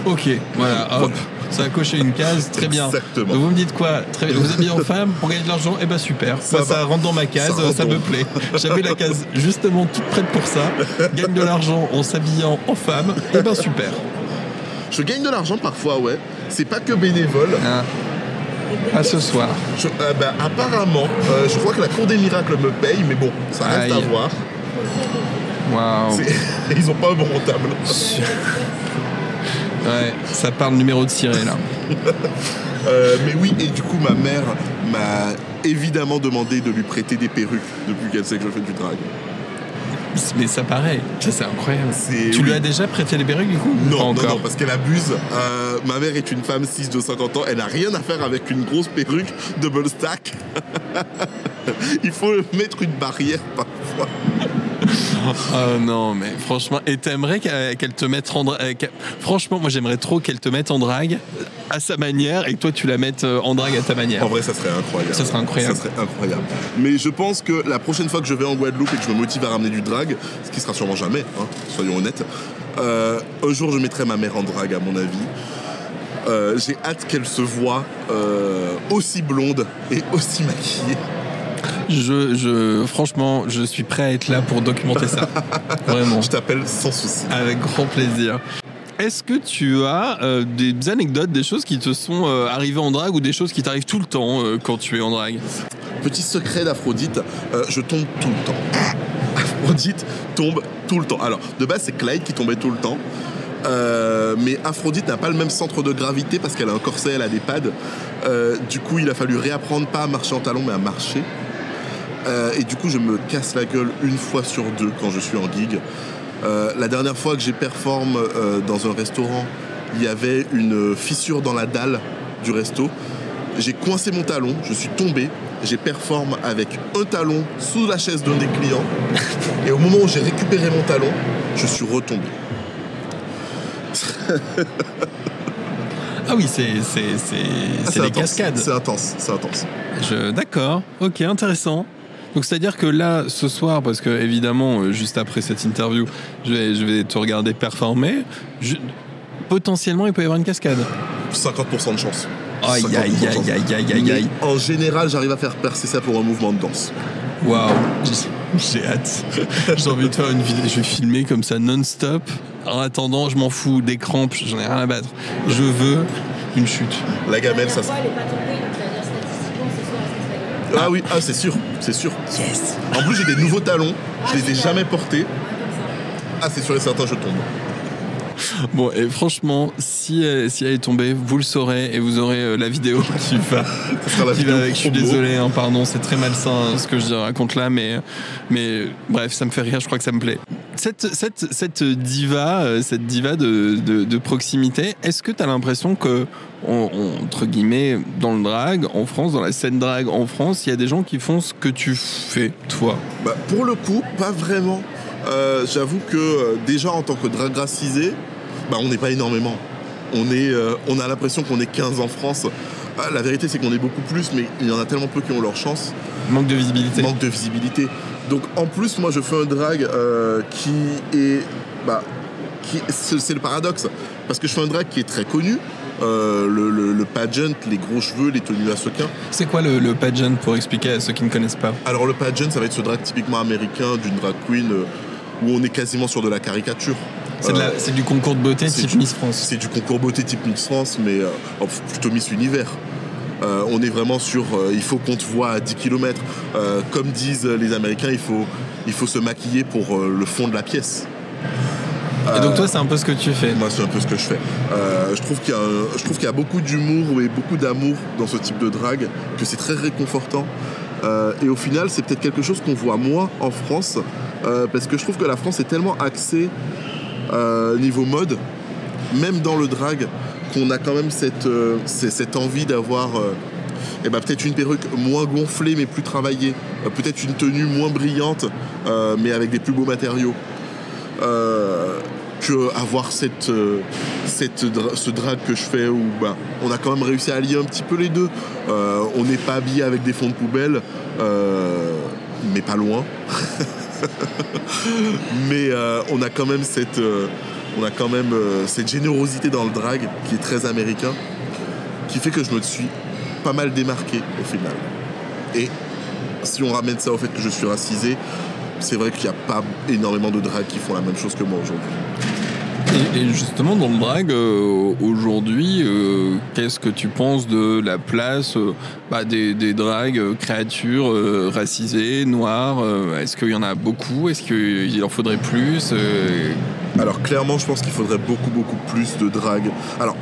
Ok, voilà, hop, ça a coché une case, très bien. Exactement. Donc vous me dites quoi ? Très bien. Vous habillez en femme pour gagner de l'argent ? Eh ben super, ça rentre dans ma case, ça me plaît. J'avais la case justement toute prête pour ça. Gagne de l'argent en s'habillant en femme, eh ben super. Je gagne de l'argent parfois, ouais. C'est pas que bénévole. Ah. À ce soir. Apparemment, je crois que la Cour des miracles me paye, mais bon, ça reste à voir. Waouh. Ils ont pas un bon rentable. Ouais, ça parle numéro de ciré là. Mais oui, et du coup, ma mère m'a évidemment demandé de lui prêter des perruques depuis qu'elle sait que je fais du drag. Mais ça paraît, ça c'est incroyable. Tu lui as déjà prêté les perruques du coup ? Non, parce qu'elle abuse. Ma mère est une femme cis de 50 ans, elle n'a rien à faire avec une grosse perruque double stack. Il faut mettre une barrière parfois. Oh non, mais franchement, et t'aimerais qu'elle te mette en drague. Franchement, moi j'aimerais trop qu'elle te mette en drague à sa manière et que toi tu la mettes en drague à ta manière. En vrai, ça serait incroyable. Ça serait incroyable. Ça serait incroyable. Mais je pense que la prochaine fois que je vais en Guadeloupe et que je me motive à ramener du drag, ce qui sera sûrement jamais, hein, soyons honnêtes, un jour je mettrai ma mère en drague à mon avis. J'ai hâte qu'elle se voie aussi blonde et aussi maquillée. Franchement, je suis prêt à être là pour documenter ça. Vraiment. Je t'appelle sans souci. Avec grand plaisir. Est-ce que tu as des anecdotes, des choses qui te sont arrivées en drague ou des choses qui t'arrivent tout le temps quand tu es en drague ? Petit secret d'Aphrodite, je tombe tout le temps. Aphrodite tombe tout le temps. Alors, de base, c'est Clyde qui tombait tout le temps. Mais Aphrodite n'a pas le même centre de gravité parce qu'elle a un corset, elle a des pads. Du coup, il a fallu réapprendre pas à marcher en talons mais à marcher. Et du coup, je me casse la gueule une fois sur deux quand je suis en gig. La dernière fois que j'ai performé dans un restaurant, il y avait une fissure dans la dalle du resto. J'ai coincé mon talon, je suis tombé. J'ai performé avec un talon sous la chaise d'un des clients. Et au moment où j'ai récupéré mon talon, je suis retombé. Ah oui, c'est des cascades. C'est intense, c'est intense. D'accord, ok, intéressant. Donc c'est-à-dire que là, ce soir, parce que évidemment, juste après cette interview, je vais te regarder performer, potentiellement il peut y avoir une cascade. 50% de chance. Aïe, aïe, aïe, aïe, aïe, aïe, aïe. En général, j'arrive à faire percer ça pour un mouvement de danse. Waouh, j'ai hâte. J'ai envie de faire une vidéo, je vais filmer comme ça non-stop. En attendant, je m'en fous des crampes, j'en ai rien à battre. Je veux une chute. La gamelle, ça... Elle n'est pas tombée, donc ça veut dire statistiquement ce soir, c'est ça. Ah oui, c'est sûr, c'est sûr. Yes. En plus, j'ai des nouveaux talons, je les ai jamais portés. Ah, c'est sûr et certain, je tombe. Bon, et franchement, si elle est tombée, vous le saurez et vous aurez la vidéo qui va avec. Je suis désolé, hein, pardon, c'est très malsain ce que je raconte là, mais bref, ça me fait rire, je crois que ça me plaît. Cette diva de proximité, est-ce que tu as l'impression que, entre guillemets, dans le drag, en France, dans la scène drag en France, il y a des gens qui font ce que tu fais, toi ? Pour le coup, pas vraiment. J'avoue que déjà en tant que drag racisé, on n'est pas énormément. On a l'impression qu'on est 15 en France. La vérité, c'est qu'on est beaucoup plus, mais il y en a tellement peu qui ont leur chance. Manque de visibilité. Manque de visibilité. Donc en plus, moi, je fais un drag qui est c'est le paradoxe. Parce que je fais un drag qui est très connu. Le pageant, les gros cheveux, les tenues à sequins. C'est quoi le pageant pour expliquer à ceux qui ne connaissent pas? Alors le pageant, ça va être ce drag typiquement américain d'une drag queen où on est quasiment sur de la caricature. C'est du concours de beauté type Miss France. C'est du concours beauté type Miss France, mais plutôt Miss Univers. On est vraiment sur il faut qu'on te voit à 10 km. Comme disent les Américains, il faut se maquiller pour le fond de la pièce. Et donc toi, c'est un peu ce que tu fais? Moi, c'est un peu ce que je fais. Je trouve qu'il y a beaucoup d'humour et beaucoup d'amour dans ce type de drague, que c'est très réconfortant. Et au final, c'est peut-être quelque chose qu'on voit moins en France, parce que je trouve que la France est tellement axée niveau mode, même dans le drag, qu'on a quand même cette envie d'avoir peut-être une perruque moins gonflée mais plus travaillée, peut-être une tenue moins brillante mais avec des plus beaux matériaux. Que avoir ce drag que je fais où on a quand même réussi à allier un petit peu les deux. On n'est pas habillé avec des fonds de poubelle, mais pas loin. Mais on a quand même cette générosité dans le drag qui est très américain, qui fait que je me suis pas mal démarqué au final. Et si on ramène ça au fait que je suis racisé, c'est vrai qu'il n'y a pas énormément de drags qui font la même chose que moi aujourd'hui. Et justement, dans le drag, aujourd'hui, qu'est-ce que tu penses de la place des drags créatures racisées, noires? Est-ce qu'il y en a beaucoup? Est-ce qu'il en faudrait plus? Alors clairement, je pense qu'il faudrait beaucoup, beaucoup plus de drags. Alors,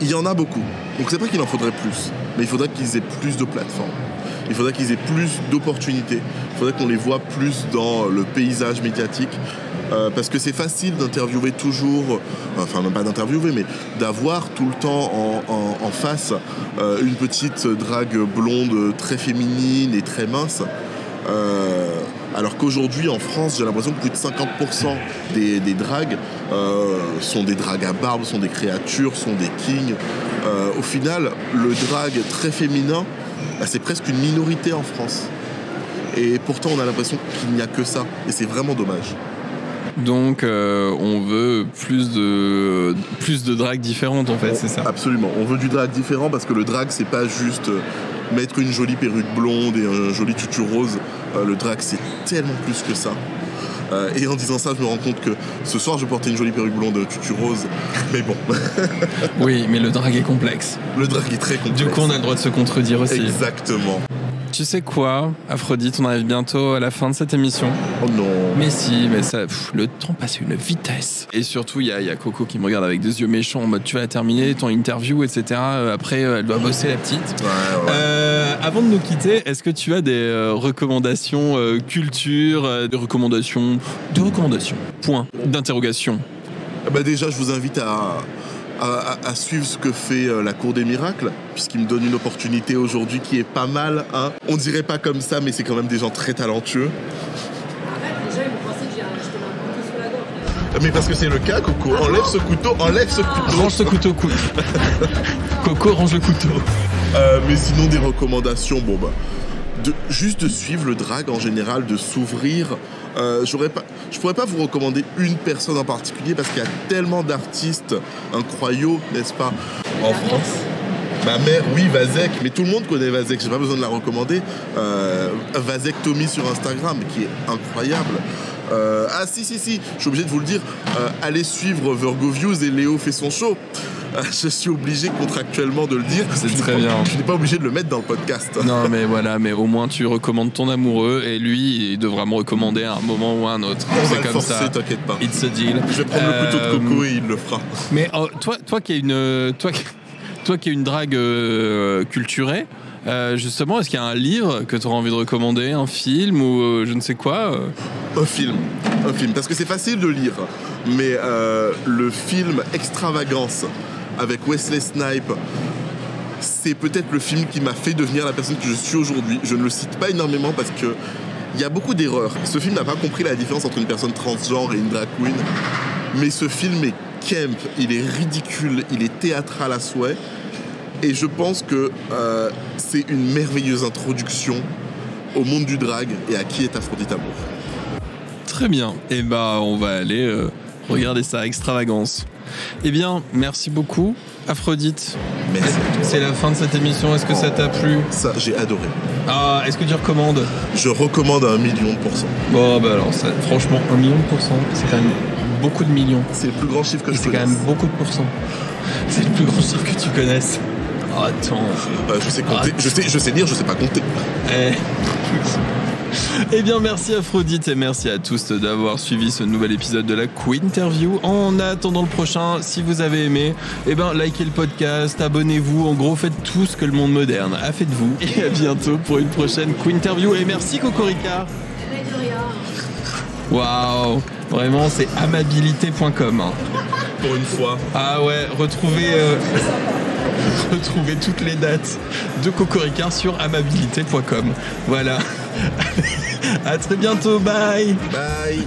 il y en a beaucoup. Donc c'est pas qu'il en faudrait plus, mais il faudrait qu'ils aient plus de plateformes. Il faudrait qu'ils aient plus d'opportunités. Il faudrait qu'on les voit plus dans le paysage médiatique. Parce que c'est facile d'interviewer toujours, enfin même pas d'interviewer, mais d'avoir tout le temps en face une petite drague blonde très féminine et très mince. Alors qu'aujourd'hui en France, j'ai l'impression que plus de 50% des dragues sont des dragues à barbe, sont des créatures, sont des kings. Au final, le drag très féminin, c'est presque une minorité en France. Et pourtant, on a l'impression qu'il n'y a que ça. Et c'est vraiment dommage. Donc, on veut plus de drague différentes, en fait, c'est ça? Absolument. On veut du drag différent parce que le drag, c'est pas juste mettre une jolie perruque blonde et un joli tutu rose. Le drag, c'est tellement plus que ça. Et en disant ça, je me rends compte que ce soir, je portais une jolie perruque blonde tutu rose. Mais bon. Oui, mais le drag est complexe. Le drag est très complexe. Du coup, on a le droit de se contredire aussi. Exactement. Tu sais quoi, Aphrodite, on arrive bientôt à la fin de cette émission. Oh non. Mais si, mais ça, le temps passe à une vitesse. Et surtout, il y a Coco qui me regarde avec des yeux méchants en mode tu vas terminer ton interview, etc. Après, elle doit bosser la petite. Ouais. Avant de nous quitter, est-ce que tu as des recommandations culture, des recommandations, point d'interrogation? Déjà, je vous invite à suivre ce que fait la Cour des Miracles, puisqu'il me donne une opportunité aujourd'hui qui est pas mal. Hein. On dirait pas comme ça, mais c'est quand même des gens très talentueux. Déjà, ils vont penser que j'ai acheté un couteau sous la gorge. Mais parce que c'est le cas, Coco. Enlève ce couteau. Range ce couteau, Coco, range le couteau. Mais sinon, des recommandations, juste de suivre le drag en général, de s'ouvrir. Je pourrais pas vous recommander une personne en particulier parce qu'il y a tellement d'artistes incroyables, n'est-ce pas? En France. Ma mère, oui, Vazek, mais tout le monde connaît Vazek, j'ai pas besoin de la recommander. Vazek Tommy sur Instagram, qui est incroyable. Si, je suis obligé de vous le dire. Allez suivre Virgo Views et Léo fait son show. Je suis obligé contractuellement de le dire. C'est très bien. Je n'ai pas obligé de le mettre dans le podcast. Non, mais voilà, mais au moins tu recommandes ton amoureux et lui, il devra me recommander à un moment ou à un autre. On c'est va comme le forcer, ça. T'inquiète pas. It's a deal. Je vais prendre le couteau de Coco et il le fera. Mais toi qui as une drague culturée, justement, est-ce qu'il y a un livre que tu auras envie de recommander, un film ou je ne sais quoi Un film, parce que c'est facile de lire, mais le film Extravagance avec Wesley Snipes, c'est peut-être le film qui m'a fait devenir la personne que je suis aujourd'hui. Je ne le cite pas énormément parce que il y a beaucoup d'erreurs. Ce film n'a pas compris la différence entre une personne transgenre et une drag queen, mais ce film est camp, il est ridicule, il est théâtral à souhait, et je pense que c'est une merveilleuse introduction au monde du drag et à qui est Aphrodite Amour. Très bien. Et on va aller Regardez ça, extravagance. Eh bien, merci beaucoup, Aphrodite. Merci. C'est la fin de cette émission. Est-ce que ça t'a plu? Ça, j'ai adoré. Ah, est-ce que tu recommandes? Je recommande à 1 million %. Bon, bah alors, ça, franchement, 1 million %, c'est quand même beaucoup de millions. C'est le plus grand chiffre que je C'est quand connaisse. même beaucoup de pourcents. C'est le plus grand chiffre que tu connaisses. Oh, attends. Je sais compter. Je sais lire, je sais pas compter. Eh bien, merci Aphrodite et merci à tous d'avoir suivi ce nouvel épisode de la Quinterview. En attendant le prochain, si vous avez aimé, eh ben, likez le podcast, abonnez-vous. En gros, faites tout ce que le monde moderne a fait de vous. Et à bientôt pour une prochaine Quinterview. Et merci Cocorica. Waouh, vraiment, c'est amabilité.com. Hein. Pour une fois. Ah ouais, retrouvez toutes les dates de Cocorica sur amabilité.com. Voilà. À très bientôt, bye. Bye.